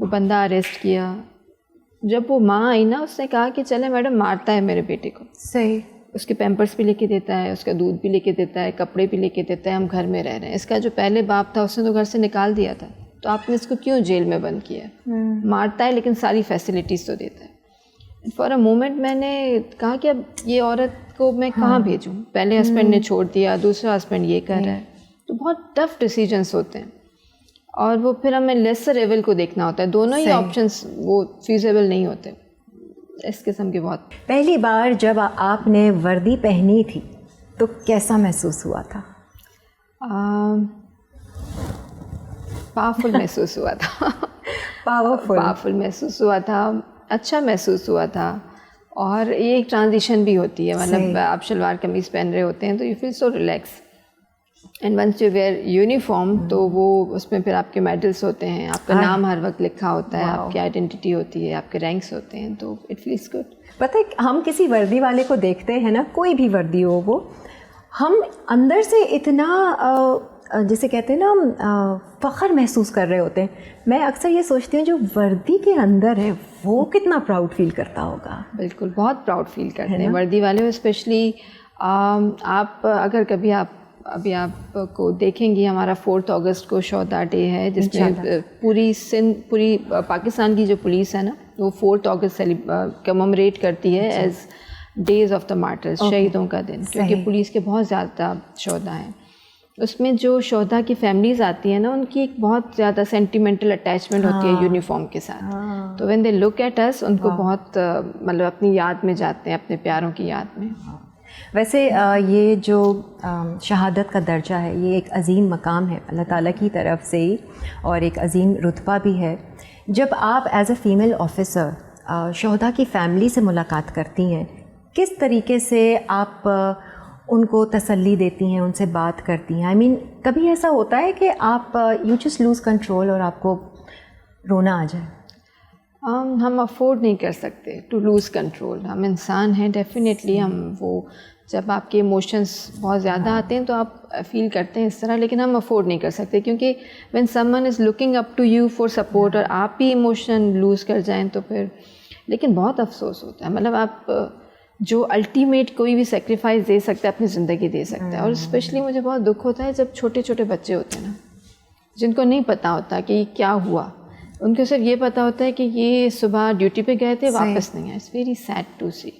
وہ بندہ اریسٹ کیا. جب وہ ماں آئی نا, اس نے کہا کہ چلے میڈم مارتا ہے میرے بیٹے کو, صحیح, اس کے پیمپرس بھی لے کے دیتا ہے, اس کا دودھ بھی لے کے دیتا ہے, کپڑے بھی لے کے دیتا ہے, ہم گھر میں رہ رہے ہیں. اس کا جو پہلے باپ تھا اس نے تو گھر سے نکال دیا تھا, تو آپ نے اس کو کیوں جیل میں بند کیا؟ مارتا ہے لیکن ساری فیسلٹیز تو دیتا ہے. فار اے مومنٹ میں نے کہا کہ اب یہ عورت کو میں کہاں بھیجوں؟ پہلے ہسبینڈ نے چھوڑ دیا, دوسرا ہسبینڈ یہ کر رہا ہے, تو بہت ٹف ڈیسیجنس ہوتے ہیں. اور وہ پھر ہمیں لیسر ایول کو دیکھنا ہوتا ہے, دونوں ہی آپشنس وہ فیزیبل نہیں ہوتے, اس قسم کے بہت. پہلی بار جب آپ نے وردی پہنی تھی تو کیسا محسوس ہوا تھا؟ پاورفل محسوس ہوا تھا. پاورفل محسوس ہوا تھا, اچھا محسوس ہوا تھا. اور یہ ایک ٹرانزیشن بھی ہوتی ہے, مطلب آپ شلوار قمیض پہن رہے ہوتے ہیں تو you feel so relax, and once you wear uniform تو وہ اس میں پھر آپ کے میڈلس ہوتے ہیں, آپ کا نام ہر وقت لکھا ہوتا ہے, آپ کی آئیڈینٹی ہوتی ہے, آپ کے رینکس ہوتے ہیں, تو اٹ فیلس گڈ. پتہ ہے ہم کسی وردی والے کو دیکھتے ہیں نا, کوئی بھی وردی ہو وہ, ہم اندر سے اتنا جسے کہتے ہیں نا فخر محسوس کر رہے ہوتے ہیں. میں اکثر یہ سوچتی ہوں جو وردی کے اندر ہے وہ کتنا پراؤڈ فیل کرتا ہوگا. بالکل, بہت پراؤڈ فیل کرتے ہیں وردی والے. اسپیشلی آپ اگر کبھی ابھی آپ کو دیکھیں گی, ہمارا 4 اگست کو شہداء ڈے ہے, جس میں پوری پاکستان کی جو پولیس ہے نا, وہ 4 اگست کممریٹ کرتی ہے as days of the martyrs, شہیدوں کا دن, کیونکہ پولیس کے بہت زیادہ شہداء ہیں. اس میں جو شہداء کی فیملیز آتی ہیں نا, ان کی ایک بہت زیادہ سینٹیمنٹل اٹیچمنٹ ہوتی ہے یونیفارم کے ساتھ. تو وین دے لک ایٹ اس, ان کو بہت مطلب اپنی یاد میں جاتے ہیں, اپنے پیاروں کی یاد میں. ویسے یہ جو شہادت کا درجہ ہے یہ ایک عظیم مقام ہے اللہ تعالیٰ کی طرف سے ہی, اور ایک عظیم رتبہ بھی ہے. جب آپ ایز اے فیمیل آفیسر شہداء کی فیملی سے ملاقات کرتی ہیں, کس طریقے سے آپ ان کو تسلی دیتی ہیں, ان سے بات کرتی ہیں؟ آئی مین کبھی ایسا ہوتا ہے کہ آپ یو جسٹ لوز کنٹرول اور آپ کو رونا آ جائے؟ ہم افورڈ نہیں کر سکتے ٹو لوز کنٹرول. ہم انسان ہیں ڈیفینیٹلی, ہم وہ جب آپ کے ایموشنس بہت زیادہ آتے ہیں تو آپ فیل کرتے ہیں اس طرح, لیکن ہم افورڈ نہیں کر سکتے, کیونکہ when someone is looking up to you for support اور آپ بھی ایموشن لوز کر جائیں تو پھر, لیکن بہت افسوس ہوتا ہے. مطلب آپ جو الٹیمیٹ کوئی بھی سیکریفائس دے سکتا ہے, اپنی زندگی دے سکتا ہے. اور اسپیشلی مجھے بہت دکھ ہوتا ہے جب چھوٹے چھوٹے بچے ہوتے ہیں نا, جن کو نہیں پتہ ہوتا کہ یہ کیا ہوا, ان کو صرف یہ پتہ ہوتا ہے کہ یہ صبح ڈیوٹی پہ گئے تھے, واپس نہیں آئے. اٹس ویری سیڈ ٹو سی.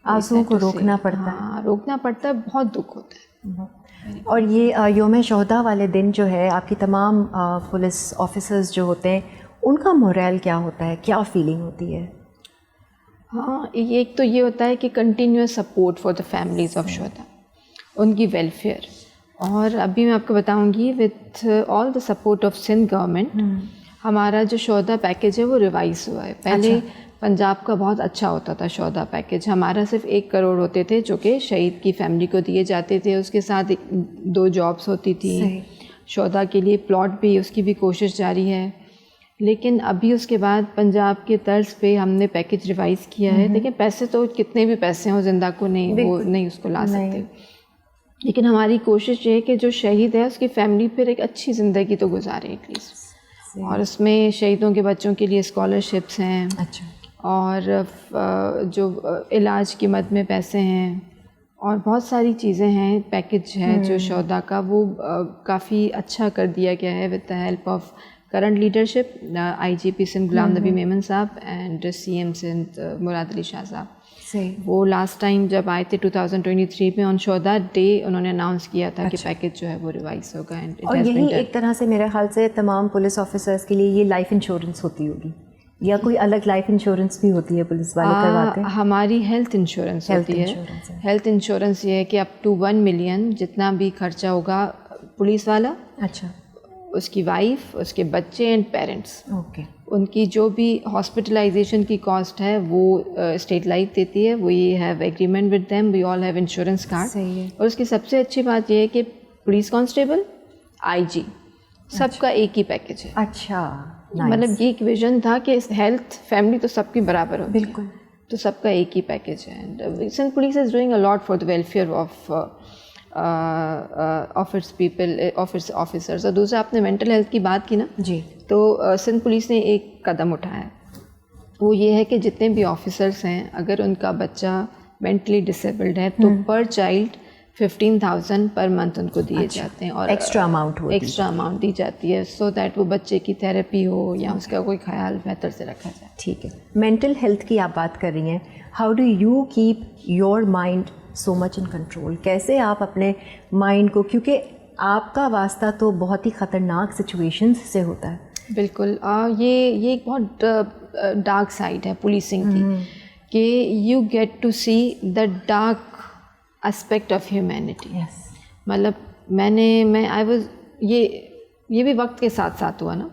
آنسوؤں کو روکنا پڑتا ہے. ہاں, روکنا پڑتا ہے, بہت دکھ ہوتا ہے. اور یہ یوم شہداء والے دن جو ہے, آپ کی تمام پولیس آفیسرز جو ہوتے ہیں, ان کا موریل کیا ہوتا ہے, کیا فیلنگ ہوتی ہے؟ ہاں, ایک تو یہ ہوتا ہے کہ continuous support for the families of شہداء, ان کی ویلفیئر. اور ابھی میں آپ کو بتاؤں گی with all the support of Sindh government, ہمارا جو شہداء پیکیج ہے وہ ریوائز ہوا ہے. پہلے پنجاب کا بہت اچھا ہوتا تھا شہداء پیکیج, ہمارا صرف 1 کروڑ ہوتے تھے جو کہ شہید کی فیملی کو دیے جاتے تھے. اس کے ساتھ 2 جابس ہوتی تھیں شہداء کے لیے, پلاٹ بھی, اس کی بھی کوشش جاری ہے. لیکن ابھی اس کے بعد پنجاب کے طرز پہ ہم نے پیکیج ریوائز کیا ہے. دیکھیں پیسے تو کتنے بھی پیسے ہوں زندہ کو نہیں, وہ نہیں اس کو لا سکتے, لیکن ہماری کوشش یہ ہے کہ جو شہید ہے اس کی فیملی پھر ایک اچھی زندگی تو گزارے ایٹ لیسٹ. اور اس میں شہیدوں کے بچوں کے لیے اسکالرشپس ہیں, اور جو علاج کی مد میں پیسے ہیں, اور بہت ساری چیزیں ہیں. پیکیج ہے جو شہداء کا, وہ کافی اچھا کر دیا گیا ہے with the help of current leadership, I G P Sindh Ghulam Nabi Memon sahib and C M Sindh Murad Ali Shah sahib. وہ لاسٹ ٹائم جب آئے تھے 2023 میں آن شہداء ڈے, انہوں نے اناؤنس کیا تھا کہ پیکیج جو ہے وہ ریوائز ہوگا. اور یہی ایک طرح سے میرے خیال سے تمام پولیس آفیسرس کے لیے یہ لائف انشورنس ہوتی ہوگی, یا کوئی الگ لائف انشورنس بھی ہوتی ہے پولیس والے کرواتے ہیں؟ ہماری ہیلتھ انشورنس ہوتی ہے. ہیلتھ انشورنس یہ ہے کہ اپ ٹو 1 ملین جتنا بھی خرچہ ہوگا پولیس والا, اچھا, اس کی وائف, اس کے بچے اینڈ پیرنٹس, اوکے, ان کی جو بھی ہاسپٹلائزیشن کی کاسٹ ہے وہ اسٹیٹ لائف دیتی ہے. We have agreement with them, we all have insurance card. اور اس کی سب سے اچھی بات یہ ہے کہ پولیس کانسٹیبل, آئی جی, سب کا ایک ہی پیکیج ہے. اچھا, مطلب یہ ایک ویژن تھا کہ ہیلتھ فیملی تو سب کی برابر ہوتی ہے, بالکل, تو سب کا ایک ہی پیکیج ہے. And Sindh police is doing a lot for the welfare of officers. اور دوسرا آپ نے مینٹل ہیلتھ کی بات کی نا جی, تو سندھ پولیس نے ایک قدم اٹھایا ہے, وہ یہ ہے کہ جتنے بھی آفیسرس ہیں اگر ان کا بچہ مینٹلی ڈسیبلڈ ہے تو پر چائلڈ 15,000 پر منتھ ان کو دیے جاتے ہیں, اور ایکسٹرا اماؤنٹ دی جاتی ہے, سو دیٹ وہ بچے کی تھیراپی ہو یا اس کا کوئی خیال بہتر سے رکھا جائے. ٹھیک ہے. مینٹل ہیلتھ کی آپ بات کر رہی ہیں, how do you keep your mind so much in control? کیسے آپ اپنے مائنڈ کو, کیونکہ آپ کا واسطہ تو بہت ہی خطرناک سچویشنز سے ہوتا ہے. بالکل, یہ ایک بہت ڈارک سائڈ ہے پولیسنگ کی, کہ you get to see the dark aspect of humanity. مطلب آئی واز, یہ بھی وقت کے ساتھ ساتھ ہوا نا.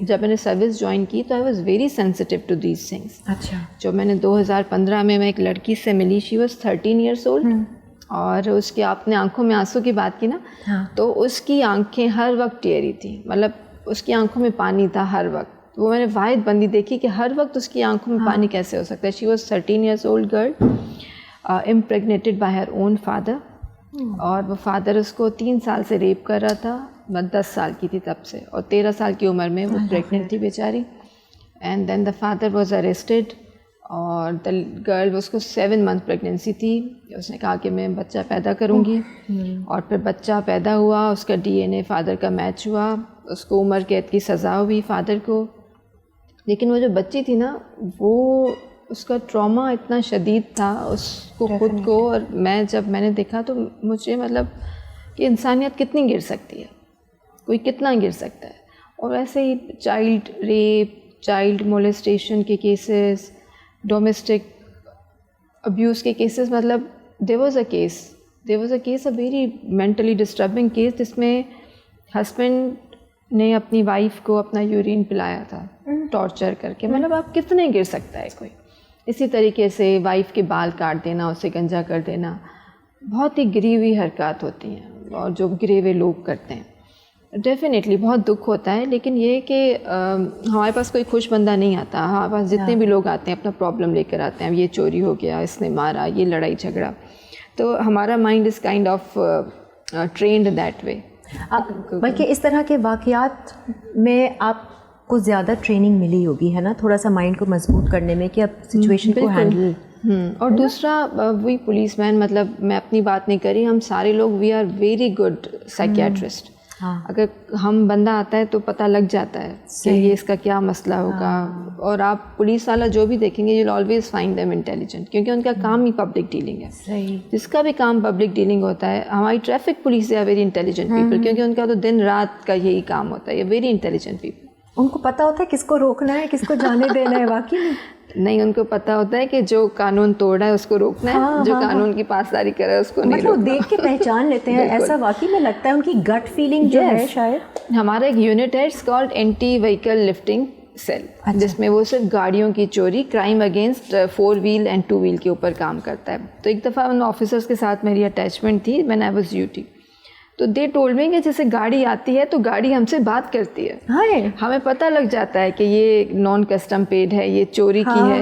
جب میں نے سروس جوائن کی تو I was very sensitive to these things. اچھا. جو میں نے 2015 میں ایک لڑکی سے ملی, شی واز 13 ایئرس اولڈ, اور اس کی آپ نے آنکھوں میں آنسو کی بات کی نا, تو اس کی آنکھیں ہر وقت ٹیری تھیں, مطلب اس کی آنکھوں میں پانی تھا ہر وقت. وہ میں نے واحد بندی دیکھی کہ ہر وقت اس کی آنکھوں میں پانی کیسے ہو سکتا ہے. She was 13 years old girl, impregnated by her own father, اور وہ فادر اس کو 3 سال سے ریپ کر رہا تھا. میں 10 سال کی تھی تب سے, اور 13 سال کی عمر میں وہ پریگننٹ تھی بیچاری. And then the father was arrested, اور دا گرل, اس کو 7 منتھ پریگنینسی تھی. اس نے کہا کہ میں بچہ پیدا کروں گی, اور پھر بچہ پیدا ہوا, اس کا DNA فادر کا میچ ہوا, اس کو عمر قید کی سزا ہوئی فادر کو. لیکن وہ جو بچی تھی نا, وہ اس کا ٹراما اتنا شدید تھا اس کو خود کو, اور جب میں نے دیکھا تو مجھے مطلب کہ انسانیت کتنی گر سکتی ہے, کوئی کتنا گر سکتا ہے. اور ایسے ہی چائلڈ ریپ, چائلڈ مولیسٹیشن کے کیسز, ڈومیسٹک ابیوز کے کیسز, مطلب there was a case a very mentally disturbing case, جس میں ہسبینڈ نے اپنی وائف کو اپنا یورین پلایا تھا ٹارچر کر کے. مطلب آپ کتنے گر سکتا ہے کوئی. اسی طریقے سے وائف کے بال کاٹ دینا, اسے گنجا کر دینا, بہت ہی گری ہوئی حرکات ہوتی ہیں, اور جو گرے ہوئے لوگ کرتے ہیں. ڈیفینیٹلی بہت دکھ ہوتا ہے, لیکن یہ کہ ہمارے پاس کوئی خوش بندہ نہیں آتا. ہمارے پاس جتنے بھی لوگ آتے ہیں اپنا پرابلم لے کر آتے ہیں, یہ چوری ہو گیا, اس نے مارا, یہ لڑائی جھگڑا, تو ہمارا mind is kind of trained that way. بلکہ اس طرح کے واقعات میں آپ کو زیادہ ٹریننگ ملی ہوگی ہے نا, تھوڑا سا مائنڈ کو مضبوط کرنے میں کہ اب سچویشن کو ہینڈل. اور دوسرا وہی پولیس مین, مطلب میں اپنی بات نہیں کری, ہم سارے لوگ we are very good psychiatrist. اگر ہم بندہ آتا ہے تو پتہ لگ جاتا ہے کہ یہ اس کا کیا مسئلہ ہوگا. اور آپ پولیس والا جو بھی دیکھیں گے, you will always find them intelligent, کیونکہ ان کا کام ہی پبلک ڈیلنگ ہے. جس کا بھی کام پبلک ڈیلنگ ہوتا ہے, ہماری ٹریفک پولیس ہے ویری انٹیلیجنٹ پیپل, کیونکہ ان کا تو دن رات کا یہی کام ہوتا ہے. یہ ویری انٹیلیجنٹ پیپل, ان کو پتہ ہوتا ہے کس کو روکنا ہے, کس کو جانے دینا ہے. واقعی نہیں, ان کو پتہ ہوتا ہے کہ جو قانون توڑ رہا ہے اس کو روکنا ہے, جو قانون کی پاسداری کر رہا ہے اس کو نہیں روکنا. مطلب دیکھ کے پہچان لیتے ہیں. ایسا واقعی میں لگتا ہے ان کی گٹ فیلنگ جو ہے شاید. ہمارا ایک یونٹ ہے, it's called anti vehicle lifting cell, جس میں وہ صرف گاڑیوں کی چوری, crime against 4 wheel and 2 wheel کے اوپر کام کرتا ہے. تو ایک دفعہ ان آفیسرس کے ساتھ میری اٹیچمنٹ تھی when I was UT. تو دے ٹولڈ می کہ جیسے گاڑی آتی ہے تو گاڑی ہم سے بات کرتی ہے, ہمیں پتہ لگ جاتا ہے کہ یہ نان کسٹم پیڈ ہے, یہ چوری کی ہے.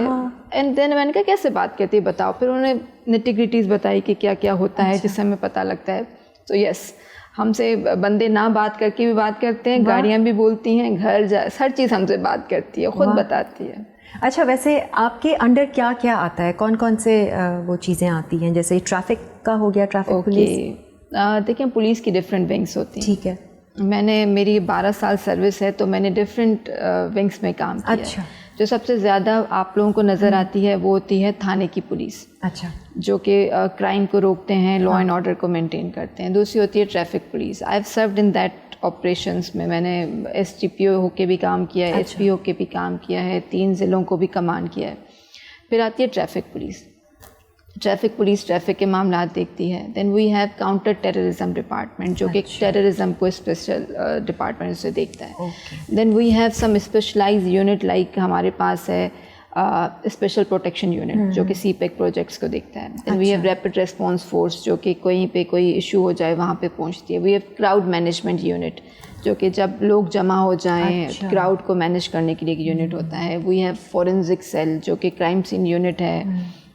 اینڈ دین میں نے کہا کیسے بات کرتی ہے بتاؤ. پھر انہوں نے نیٹی-گریٹیز بتائی کہ کیا کیا ہوتا ہے, جس سے ہمیں پتہ لگتا ہے. تو یس, ہم سے بندے نہ بات کر کے بھی بات کرتے ہیں, گاڑیاں بھی بولتی ہیں, گھر ہر چیز ہم سے بات کرتی ہے, خود بتاتی ہے. اچھا, ویسے آپ کے انڈر کیا کیا آتا ہے, کون کون سے وہ چیزیں آتی ہیں؟ جیسے ٹریفک کا ہو گیا, ٹریفک پولیس. دیکھیں پولیس کی ڈفرینٹ ونگس ہوتی ہیں. ٹھیک ہے. میری 12 سال سروس ہے, تو میں نے ڈفرینٹ ونگس میں کام کیا. اچھا. جو سب سے زیادہ آپ لوگوں کو نظر آتی ہے وہ ہوتی ہے تھانے کی پولیس. اچھا. جو کہ کرائم کو روکتے ہیں, لا اینڈ آرڈر کو مینٹین کرتے ہیں. دوسری ہوتی ہے traffic police. I have served in that operations میں نے STPO ہو کے بھی کام کیا ہے, HP ہو کے بھی کام کیا ہے, 3 ضلعوں کو بھی کمان کیا ہے. پھر آتی ہے traffic police. Traffic police traffic کے معاملات دیکھتی ہے. Then we have counter terrorism department, جو کہ ٹیررزم کو اسپیشل ڈپارٹمنٹ سے دیکھتا ہے. Then we have some specialize unit, like ہمارے پاس ہے اسپیشل پروٹیکشن یونٹ, جو کہ CPEC پروجیکٹس کو دیکھتا ہے. Then we have rapid response force, جو کہ کہیں پہ کوئی ایشو ہو جائے وہاں پہ پہنچتی ہے. We have crowd management unit, جو کہ جب لوگ جمع ہو جائیں کراؤڈ کو مینیج کرنے کے لیے ایک یونٹ ہوتا ہے. وی ہیو فورینزک سیل, جو کہ کرائم سین یونٹ ہے.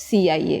CIA.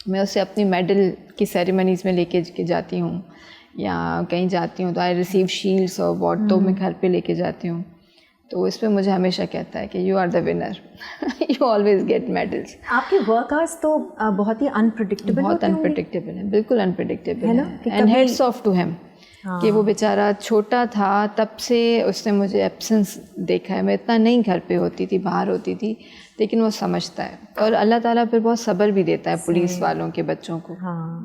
میں اسے اپنی میڈل کی سیریمنیز میں لے کے جاتی ہوں یا کہیں جاتی ہوں تو آئی ریسیو شیلڈس اور واٹ تو میں گھر پہ لے کے جاتی ہوں. تو اس پہ مجھے ہمیشہ کہتا ہے کہ you are the winner, you always get medals. آپ کے ورک آورس تو بہت ہی انپریڈکٹیبل بہت انپریڈکٹیبل ہے, بالکل انپریڈکٹیبل ہے. And hats off to him کہ وہ بیچارہ چھوٹا تھا تب سے اس نے مجھے ایبسنس دیکھا ہے. میں اتنا نہیں گھر پہ ہوتی تھی, باہر ہوتی تھی, لیکن وہ سمجھتا ہے. اور اللہ تعالیٰ پھر بہت صبر بھی دیتا ہے پولیس والوں کے بچوں کو. ہاں.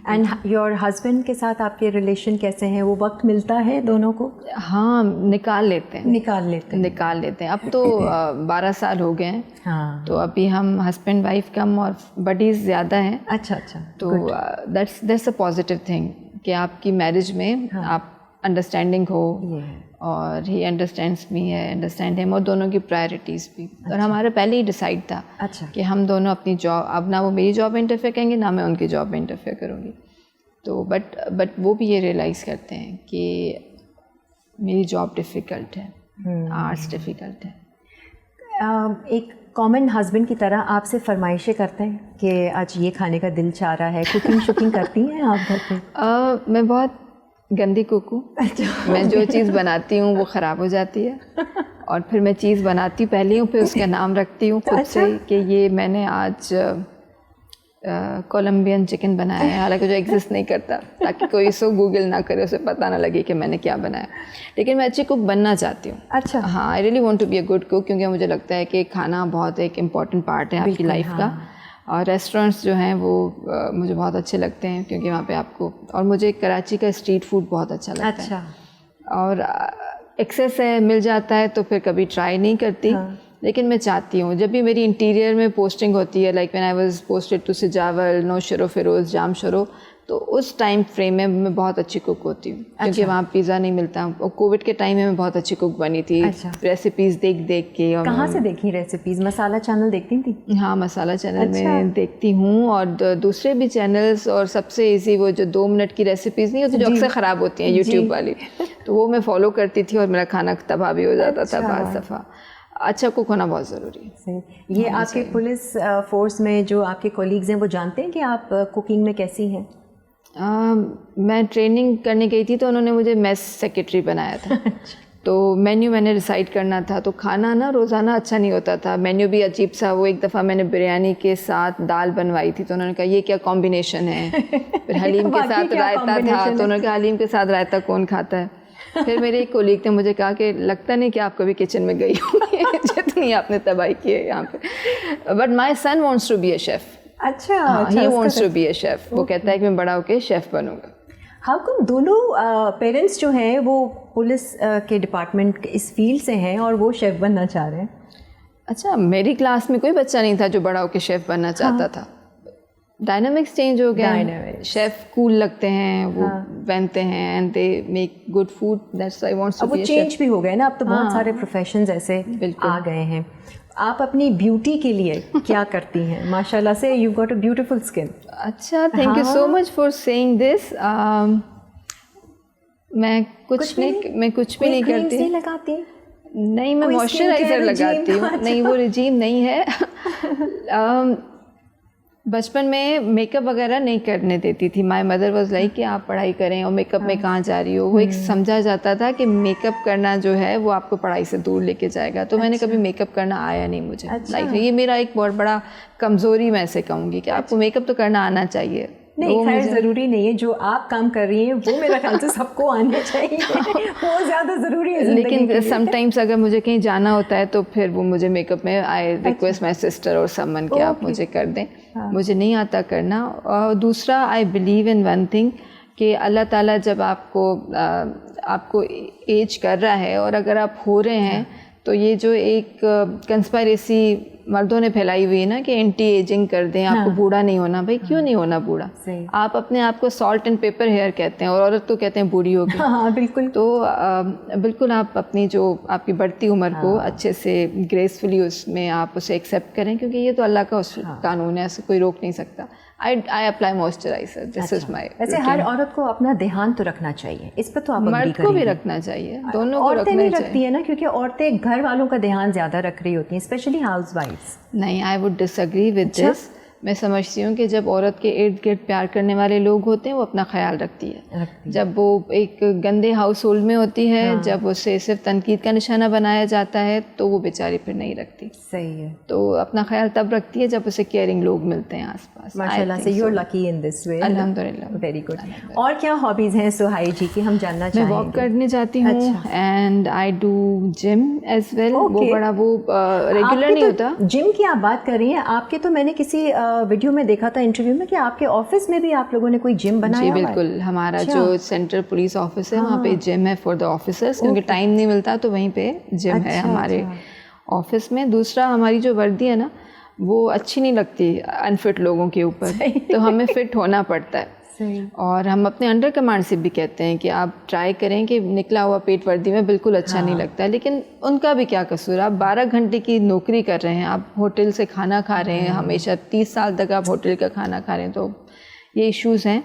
اینڈ یور ہسبینڈ کے ساتھ آپ کے ریلیشن کیسے ہیں؟ وہ وقت ملتا ہے دونوں کو؟ ہاں, نکال لیتے ہیں. اب تو 12 سال ہو گئے ہیں. ہاں. تو ابھی ہم ہسبینڈ وائف کم اور بڈیز زیادہ ہیں. اچھا. تو دیٹس اے پازیٹیو تھنگ کہ آپ کی میرج میں آپ انڈرسٹینڈنگ ہو, اور ہی انڈرسٹینڈس می, ہے انڈرسٹینڈ ہم, اور دونوں کی پرائرٹیز بھی. اور ہمارا پہلے ہی ڈیسائیڈ تھا کہ ہم دونوں اپنی جاب, اب نہ وہ میری جاب میں انٹرفیئر کریں گے نہ میں ان کی جاب میں انٹرفیئر کروں گی. تو بٹ وہ بھی یہ ریئلائز کرتے ہیں کہ میری جاب ڈیفیکلٹ ہے, آرٹس ڈیفیکلٹ ہے. ایک کامن ہسبینڈ کی طرح آپ سے فرمائشیں کرتے ہیں کہ آج یہ کھانے کا دل چاہ رہا ہے؟ کوکنگ کرتی ہیں آپ گھر پہ؟ میں بہت گندی کوک ہوں. میں جو چیز بناتی ہوں وہ خراب ہو جاتی ہے, اور پھر میں چیز بناتی ہوں پہلے ہوں, پھر اس کا نام رکھتی ہوں خود سے کہ یہ میں نے آج کولمبین چکن بنایا ہے, حالانکہ جو ایگزسٹ نہیں کرتا, تاکہ کوئی سو گوگل نہ کرے, اسے پتہ نہ لگے کہ میں نے کیا بنایا. لیکن میں اچھی کوک بننا چاہتی ہوں. اچھا. ہاں, I really want to be a good cook, کیونکہ مجھے لگتا ہے کہ کھانا بہت ایک امپورٹنٹ پارٹ ہے آپ کی لائف کا. اور ریسٹورینٹس جو ہیں وہ مجھے بہت اچھے لگتے ہیں, کیونکہ وہاں پہ آپ کو, اور مجھے کراچی کا اسٹریٹ فوڈ بہت اچھا لگتا ہے. اور ایکسیس ہے, مل جاتا ہے تو پھر کبھی ٹرائی نہیں کرتی. لیکن میں چاہتی ہوں, جب بھی میری انٹیریئر میں پوسٹنگ ہوتی ہے, like when I was posted to Sujawal, Naushahro Feroze, Jamshoro, تو اس ٹائم فریم میں میں بہت اچھی کوک ہوتی ہوں, کیونکہ وہاں پیزا نہیں ملتا. اور کووڈ کے ٹائم میں بہت اچھی کوک بنی تھی, ریسیپیز دیکھ کے. اور کہاں سے دیکھی ریسیپیز؟ مسالہ چینل دیکھتی تھی؟ ہاں, مسالہ چینل میں دیکھتی ہوں, اور دوسرے بھی چینلز. اور سب سے ایزی وہ جو 2 منٹ کی ریسیپیز نہیں ہوتی جو اکثر خراب ہوتی ہیں, یوٹیوب والی, تو وہ میں فالو کرتی تھی, اور میرا کھانا تباہ بھی ہو جاتا تھا بعض دفعہ. اچھا کوک ہونا بہت ضروری ہے. یہ آپ کے پولیس فورس میں جو آپ کے کولیگز ہیں وہ جانتے ہیں کہ آپ کوکنگ میں کیسی ہیں؟ میں ٹریننگ کرنے گئی تھی تو انہوں نے مجھے میس سیکرٹری بنایا تھا. تو مینیو میں نے ڈیسائیڈ کرنا تھا. تو کھانا نا روزانہ اچھا نہیں ہوتا تھا, مینیو بھی عجیب سا. وہ ایک دفعہ میں نے بریانی کے ساتھ دال بنوائی تھی, تو انہوں نے کہا یہ کیا کمبینیشن ہے. پھر حلیم کے ساتھ رائتا تھا, تو انہوں نے کہا حلیم کے ساتھ رائتا کون کھاتا ہے. پھر میرے ایک کولیگ نے مجھے کہا کہ لگتا نہیں کہ آپ کبھی کچن میں گئی ہوں, جتنی آپ نے تباہی کی ہے یہاں پہ. But my son wants to be a chef. اچھا, he wants to be a chef. وہ کہتا ہے کہ میں بڑا ہو کے chef Bannu God. How come دونوں پیرنٹس جو ہیں وہ پولیس کے ڈپارٹمنٹ اس فیلڈ سے ہیں اور وہ شیف بننا چاہ رہے ہیں؟ اچھا, میری کلاس میں کوئی بچہ نہیں تھا جو بڑا ہو کے شیف بننا چاہتا تھا. ڈائنامکس چینج ہو گیا. شیف کول لگتے ہیں, وہ پہنتے ہیں, and they make good food. That's why wants to be a chef. وہ چینج بھی ہو گئے نا, اب تو بہت سارے پروفیشنز ایسے آ گئے ہیں. آپ اپنی بیوٹی کے لیے کیا کرتی ہیں؟ ماشاء اللہ سے you got a beautiful skin. اچھا, thank you so much for seeing this. میں کچھ بھی نہیں کرتی. نہیں لگاتی؟ نہیں, میں موئسچرائزر لگاتی ہوں. نہیں, وہ رجیم نہیں ہے. بچپن میں میک اپ وغیرہ نہیں کرنے دیتی تھی. مائی مدر واز لائک کہ آپ پڑھائی کریں, اور میک اپ میں کہاں جا رہی ہو. وہ ایک سمجھا جاتا تھا کہ میک اپ کرنا جو ہے وہ آپ کو پڑھائی سے دور لے کے جائے گا. تو میں نے کبھی میک اپ کرنا آیا نہیں مجھے لائف میں. یہ میرا ایک بہت بڑا کمزوری میں سے کہوں گی کہ آپ کو میک اپ تو کرنا آنا چاہیے. نہیں, خیر ضروری نہیں ہے. جو آپ کام کر رہی ہیں وہ میرا خیال سے سب کو آنا چاہیے, وہ زیادہ ضروری ہے. لیکن سم ٹائمس اگر مجھے کہیں جانا ہوتا ہے تو پھر وہ مجھے میک اپ میں آئی ریکویسٹ مائی سسٹر اور سمن کہ آپ مجھے کر دیں. مجھے نہیں آتا کرنا. اور دوسرا, I believe in one thing کہ اللہ تعالیٰ جب آپ کو ایج کر رہا ہے, اور اگر آپ ہو رہے ہیں, تو یہ جو ایک کنسپائریسی مردوں نے پھیلائی ہوئی ہے نا کہ اینٹی ایجنگ کر دیں, آپ کو بوڑھا نہیں ہونا. بھائی کیوں نہیں ہونا بوڑھا؟ آپ اپنے آپ کو سالٹ اینڈ پیپر ہیئر کہتے ہیں, اور عورت کو کہتے ہیں بوڑھی ہوگی. ہاں بالکل. تو بالکل آپ اپنی جو آپ کی بڑھتی عمر کو اچھے سے گریسفلی اس میں آپ اسے ایکسیپٹ کریں, کیونکہ یہ تو اللہ کا قانون ہے, ایسے کوئی روک نہیں سکتا. I apply moisturizer. This is my routine. ویسے ہر عورت کو اپنا دھیان تو رکھنا چاہیے, اس پہ تو آپ مرد کو بھی رکھنا چاہیے, دونوں کو رکھنا چاہیے. عورتیں نہیں رکھتی ہیں نا, کیونکہ عورتیں گھر والوں کا دھیان زیادہ رکھ رہی ہوتی ہیں, اسپیشلی ہاؤس وائفس. نہیں, I would disagree with this. میں سمجھتی ہوں کہ جب عورت کے ارد گرد پیار کرنے والے لوگ ہوتے ہیں وہ اپنا خیال رکھتی ہے. جب وہ ایک گندے ہاؤس ہولڈ میں ہوتی ہے, جب اسے صرف تنقید کا نشانہ بنایا جاتا ہے تو وہ بیچاری پھر نہیں رکھتی. صحیح ہے. تو اپنا خیال تب رکھتی ہے جب اسے کیئرنگ لوگ ملتے ہیں آس پاس. ماشاءاللہ سے یو آر لکی ان دس وے. الحمدللہ. Very good. اور کیا ہابیز ہیں سہائی جی کی, ہم جاننا چاہیں گے. میں واک کرنے جاتی ہوں and I do gym as well. وہ بڑا وہ ریگولر نہیں ہوتا. جم کی آپ بات کر رہی ہیں, آپ کے تو میں نے کسی ویڈیو میں دیکھا تھا انٹرویو میں کہ آپ کے آفس میں بھی آپ لوگوں نے کوئی جم بنایا. جی بالکل, ہمارا جو سینٹرل پولیس آفس ہے وہاں پہ جم ہے فار دا آفیسرس, کیونکہ ٹائم نہیں ملتا تو وہیں پہ جم ہے ہمارے آفس میں. دوسرا ہماری جو وردی ہے نا وہ اچھی نہیں لگتی انفٹ لوگوں کے اوپر, تو ہمیں فٹ ہونا پڑتا ہے. اور ہم اپنے انڈر کمانڈ سے بھی کہتے ہیں کہ آپ ٹرائی کریں کہ نکلا ہوا پیٹ وردی میں بالکل اچھا نہیں لگتا ہے, لیکن ان کا بھی کیا قصور. آپ 12 گھنٹے کی نوکری کر رہے ہیں, آپ ہوٹل سے کھانا کھا رہے ہیں ہمیشہ, 30 سال تک آپ ہوٹل کا کھانا کھا رہے ہیں, تو یہ ایشوز ہیں.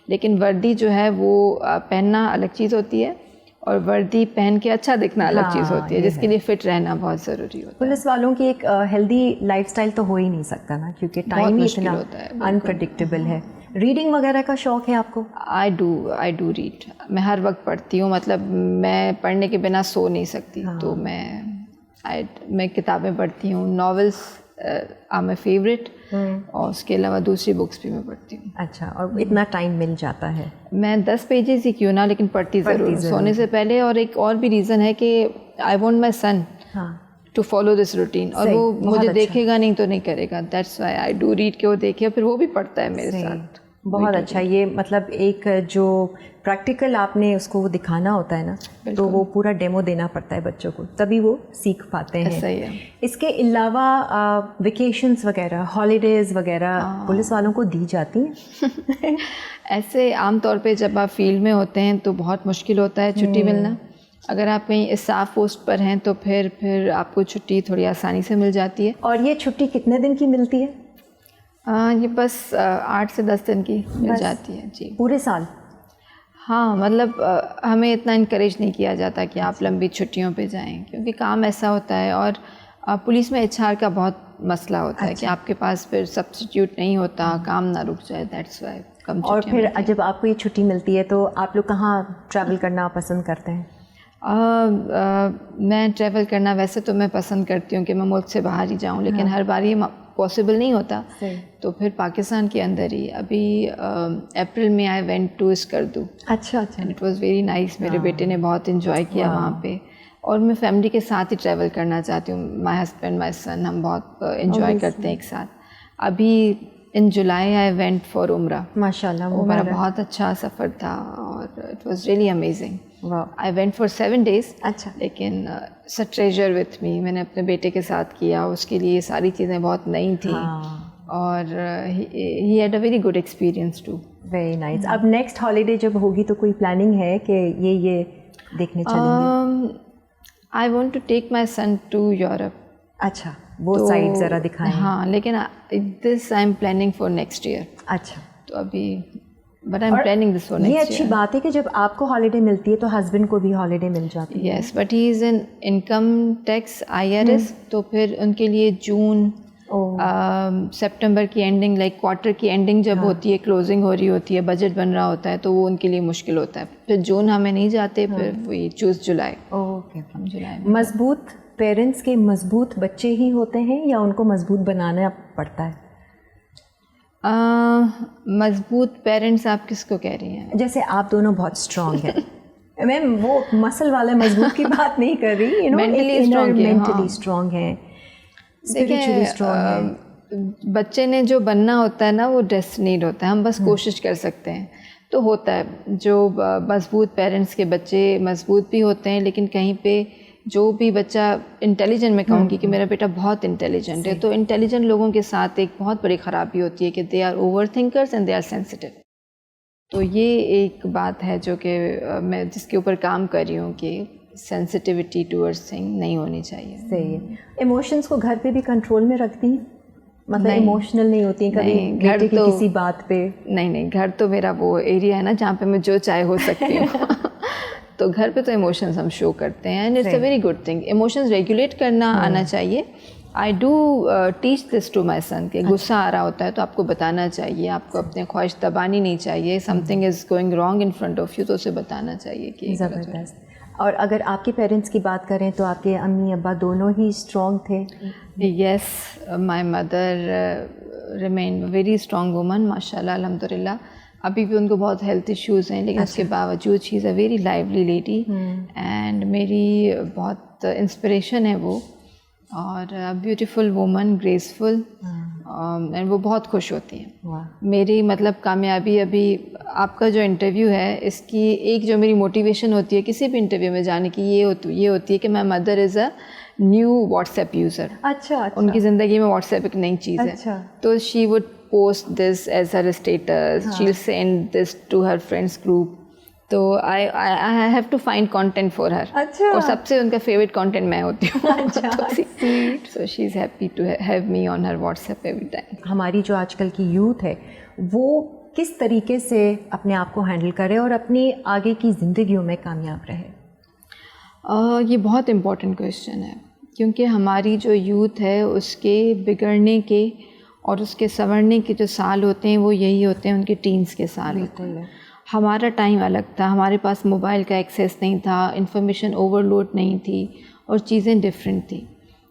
لیکن وردی جو ہے وہ پہننا الگ چیز ہوتی ہے اور وردی پہن کے اچھا دکھنا الگ چیز ہوتی ہے, جس کے لیے فٹ رہنا بہت ضروری ہوتا ہے. پولیس والوں کی ایک ہیلدی لائف سٹائل تو ہو ہی نہیں سکتا نا, کیونکہ ٹائم ہی اتنا انپریڈکٹیبل ہے. ریڈنگ وغیرہ کا شوق ہے آپ کو؟ آئی ڈو ریڈ. میں ہر وقت پڑھتی ہوں, مطلب میں پڑھنے کے بنا سو نہیں سکتی. تو میں کتابیں پڑھتی ہوں, ناولس آر مائی فیوریٹ, اور اس کے علاوہ دوسری بکس بھی میں پڑھتی ہوں. اچھا, اور اتنا ٹائم مل جاتا ہے؟ میں 10 پیجز ہی کیوں نہ, لیکن پڑھتی ضرور سونے سے پہلے. اور ایک اور بھی ریزن ہے کہ I want my son to follow this routine, اور وہ مجھے دیکھے گا نہیں تو نہیں کرے گا. That's why I do read کہ وہ دیکھے, پھر وہ بھی پڑھتا ہے میرے ساتھ. بہت اچھا. یہ مطلب ایک جو پریکٹیکل آپ نے اس کو وہ دکھانا ہوتا ہے نا, تو وہ پورا ڈیمو دینا پڑتا ہے بچوں کو, تبھی وہ سیکھ پاتے ہیں. صحیح ہے. اس کے علاوہ ویکیشنز وغیرہ, ہالیڈیز وغیرہ پولیس والوں کو دی جاتی ہیں؟ ایسے عام طور پہ جب آپ فیلڈ میں ہوتے ہیں تو بہت مشکل ہوتا ہے چھٹی ملنا. اگر آپ کہیں اسٹاف پوسٹ پر ہیں تو پھر آپ کو چھٹی تھوڑی آسانی سے مل جاتی ہے. اور یہ چھٹی کتنے دن کی ملتی ہے؟ یہ بس 8 سے 10 دن کی مل جاتی ہے. جی. پورے سال؟ ہاں, مطلب ہمیں اتنا انکریج نہیں کیا جاتا کہ آپ لمبی چھٹیوں پہ جائیں, کیونکہ کام ایسا ہوتا ہے. اور پولیس میں HR کا بہت مسئلہ ہوتا ہے کہ آپ کے پاس پھر سبسٹیٹیوٹ نہیں ہوتا, کام نہ رک جائے. دیٹس وائی کم. اور پھر جب آپ کو یہ چھٹی ملتی ہے تو آپ لوگ کہاں ٹریول کرنا پسند کرتے ہیں؟ میں ٹریول کرنا ویسے تو میں پسند کرتی ہوں کہ میں ملک سے باہر ہی جاؤں, لیکن ہر بار یہ پاسبل نہیں ہوتا, تو پھر پاکستان کے اندر ہی. ابھی اپریل میں آئی وینٹ ٹو اسکردو. اچھا. It was very nice. میرے بیٹے نے بہت انجوائے کیا وہاں پہ, اور میں فیملی کے ساتھ ہی ٹریول کرنا چاہتی ہوں. مائی ہسبینڈ, مائی سن, ہم بہت انجوائے کرتے ہیں ایک ساتھ. ابھی ان جولائی آئی وینٹ فار عمرہ. ماشاء اللہ, وہ میرا بہت اچھا سفر تھا, اور it was really amazing. I went for 7 days. اچھا. لیکن اٹس ٹریجر وتھ می. میں نے اپنے بیٹے کے ساتھ کیا, اس کے لیے یہ ساری چیزیں بہت نئی تھیں, اور he had a very good experience too. Very nice. اب نیکسٹ ہالیڈے جب ہوگی تو کوئی پلاننگ ہے کہ یہ دیکھنے چلیں گے؟ I want to take my son to Europe. اچھا, وہ سائڈ ذرا دکھائیں. ہاں, لیکن this I am planning for next year. اچھا. تو ابھی but I am planning this for next year. یہ اچھی بات ہے کہ جب آپ کو ہالیڈے ملتی ہے تو ہسبینڈ کو بھی ہالیڈے مل جاتی ہے. Yes, but he is in income tax IRS, تو پھر ان کے لیے جون سپٹمبر کی اینڈنگ, لائک کوارٹر کی اینڈنگ جب ہوتی ہے, کلوزنگ ہو رہی ہوتی ہے, بجٹ بن رہا ہوتا ہے, تو وہ ان کے لیے مشکل ہوتا ہے. پھر جون ہمیں نہیں جاتے, پھر وہی چوز جولائی. اوکے. جولائی. مضبوط پیرنٹس کے مضبوط بچے ہی ہوتے ہیں یا ان کو مضبوط بنانا پڑتا ہے؟ مضبوط پیرنٹس آپ کس کو کہہ رہی ہیں؟ جیسے آپ دونوں بہت اسٹرانگ ہیں. میم وہ مسل والے مضبوط کی بات نہیں کر رہی, مینٹلی اسٹرانگ ہیں, اسپریچولی اسٹرانگ ہیں. بچے نے جو بننا ہوتا ہے نا وہ ڈیسٹینیڈ ہوتا ہے, ہم بس کوشش کر سکتے ہیں. تو ہوتا ہے, جو مضبوط پیرنٹس کے بچے مضبوط بھی ہوتے ہیں, لیکن کہیں پہ جو بھی بچہ انٹیلیجنٹ, میں کہوں گی کہ میرا بیٹا بہت انٹیلیجنٹ ہے, تو انٹیلیجنٹ لوگوں کے ساتھ ایک بہت بڑی خرابی ہوتی ہے کہ they are overthinkers and they are sensitive. تو یہ ایک بات ہے جو کہ میں جس کے اوپر کام کر رہی ہوں کہ سینسٹیوٹی ٹورڈز تھنگ نہیں ہونی چاہیے. صحیح ہے. ایموشنس کو گھر پہ بھی کنٹرول میں رکھتی ہیں, مطلب ایموشنل نہیں ہوتی ہیں کبھی گھر کی کسی بات پہ؟ نہیں, گھر تو میرا وہ ایریا ہے نا جہاں پہ میں جو چاہے ہو سکتی ہوں. تو گھر پہ تو ایموشنز ہم شو کرتے ہیں, and it's a very good thing. Emotions regulate کرنا آنا چاہیے, I do teach this to my son کہ غصہ آ رہا ہوتا ہے تو آپ کو بتانا چاہیے, آپ کو اپنے خواہش دبانی نہیں چاہیے, something is going wrong in front of you تو اسے بتانا چاہیے کہ زبردست. اور اگر آپ کے پیرنٹس کی بات کریں تو آپ کے امی ابا دونوں ہی اسٹرانگ تھے؟ Yes, my mother remain very strong woman ماشاء اللہ الحمد للہ. ابھی بھی ان کو بہت ہیلتھ ایشوز ہیں لیکن اس کے باوجود she is a very lovely lady and میری بہت انسپریشن ہے وہ, اور بیوٹیفل وومن, گریسفل, اینڈ وہ بہت خوش ہوتی ہیں. میری مطلب کامیابی ابھی آپ کا جو انٹرویو ہے اس کی ایک جو میری موٹیویشن ہوتی ہے کسی بھی انٹرویو میں جانے کی یہ ہوتی ہے کہ my mother is a new what's app user. اچھا, ان کی زندگی میں واٹس ایپ ایک نئی چیز ہے, تو she would post this as her status, she'll send this to her friends group, تو I have to find content for her. اور سب سے ان کا فیوریٹ کانٹینٹ میں ہوتی ہوں, so she's happy to have me on her WhatsApp every time. ہماری جو آج کل کی یوتھ ہے وہ کس طریقے سے اپنے آپ کو ہینڈل کرے اور اپنی آگے کی زندگیوں میں کامیاب رہے؟ یہ بہت امپورٹنٹ کویشچن ہے کیونکہ ہماری جو یوتھ ہے اس کے بگڑنے کے اور اس کے سنورنے کے جو سال ہوتے ہیں وہ یہی ہوتے ہیں ان کے ٹینس کے سال ہوتے ہیں. ہمارا ٹائم الگ تھا, ہمارے پاس موبائل کا ایکسیس نہیں تھا, انفارمیشن اوور لوڈ نہیں تھی اور چیزیں ڈفرینٹ تھیں.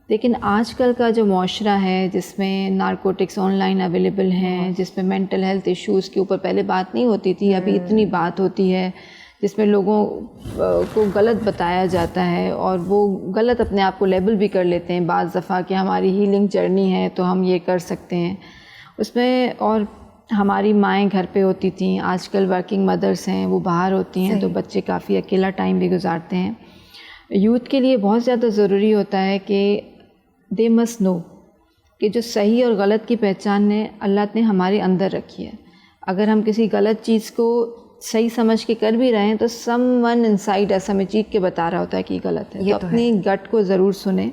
لیکن آج کل کا جو معاشرہ ہے جس میں نارکوٹکس آن لائن اویلیبل ہیں, جس میں مینٹل ہیلتھ ایشوز کے اوپر پہلے بات نہیں ہوتی تھی, ابھی اتنی بات ہوتی ہے, جس میں لوگوں کو غلط بتایا جاتا ہے اور وہ غلط اپنے آپ کو لیبل بھی کر لیتے ہیں بعض دفعہ کہ ہماری ہیلنگ جرنی ہے تو ہم یہ کر سکتے ہیں اس میں. اور ہماری مائیں گھر پہ ہوتی تھیں, آج کل ورکنگ مدرس ہیں وہ باہر ہوتی ہیں, تو بچے کافی اکیلا ٹائم بھی گزارتے ہیں. یوتھ کے لیے بہت زیادہ ضروری ہوتا ہے کہ دے مسٹ نو کہ جو صحیح اور غلط کی پہچان نے اللہ نے ہمارے اندر رکھی ہے. اگر ہم کسی غلط چیز کو صحیح سمجھ کے کر بھی رہے ہیں تو سم ون انسائڈ ایسا ہمیں چیخ کے بتا رہا ہوتا ہے کہ یہ غلط ہے. تو اپنی گٹ کو ضرور سنیں,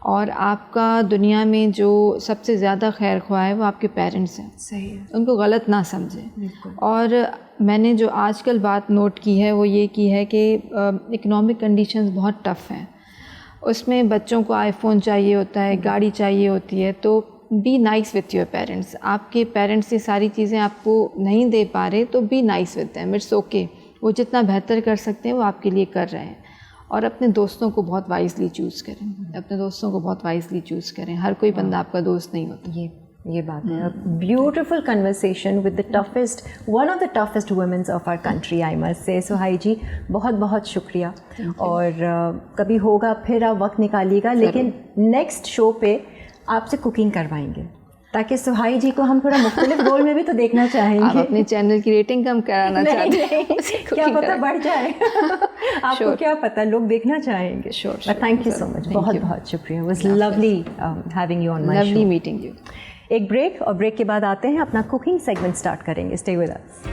اور آپ کا دنیا میں جو سب سے زیادہ خیر خواہ ہے وہ آپ کے پیرنٹس ہیں. صحیح ہے, ان کو غلط نہ سمجھیں. اور میں نے جو آج کل بات نوٹ کی ہے وہ یہ کی ہے کہ اکنامک کنڈیشنز بہت ٹف ہیں, اس میں بچوں کو آئی فون چاہیے ہوتا ہے, گاڑی چاہیے ہوتی ہے, تو be nice with your parents. آپ کے پیرنٹس یہ ساری چیزیں آپ کو نہیں دے پا رہے تو be nice with them, it's okay. وہ جتنا بہتر کر سکتے ہیں وہ آپ کے لیے کر رہے ہیں. اور اپنے دوستوں کو بہت وائزلی چوز کریں, اپنے دوستوں کو بہت وائزلی چوز کریں. ہر کوئی بندہ آپ کا دوست نہیں ہوتا. یہ بات ہے. Beautiful conversation with the toughest, one of the toughest womens of our country I must say. Sahai جی بہت بہت شکریہ, اور کبھی ہوگا پھر آپ وقت نکالیے گا, لیکن نیکسٹ شو پہ آپ سے کوکنگ کروائیں گے تاکہ سہائی جی کو ہم تھوڑا مختلف رول میں بھی تو دیکھنا چاہیں گے. آپ اپنے چینل کی ریٹنگ کم کرانا چاہتے ہیں, کیا پتہ بڑھ جائے, آپ کو کیا پتہ, لوگ دیکھنا چاہیں گے. تھینک یو سو مچ, بہت بہت شکریہ. Was lovely having you on my show. Lovely meeting you. ایک بریک, اور بریک کے بعد آتے ہیں اپنا کوکنگ سیگمنٹ اسٹارٹ کریں گے. Stay with us.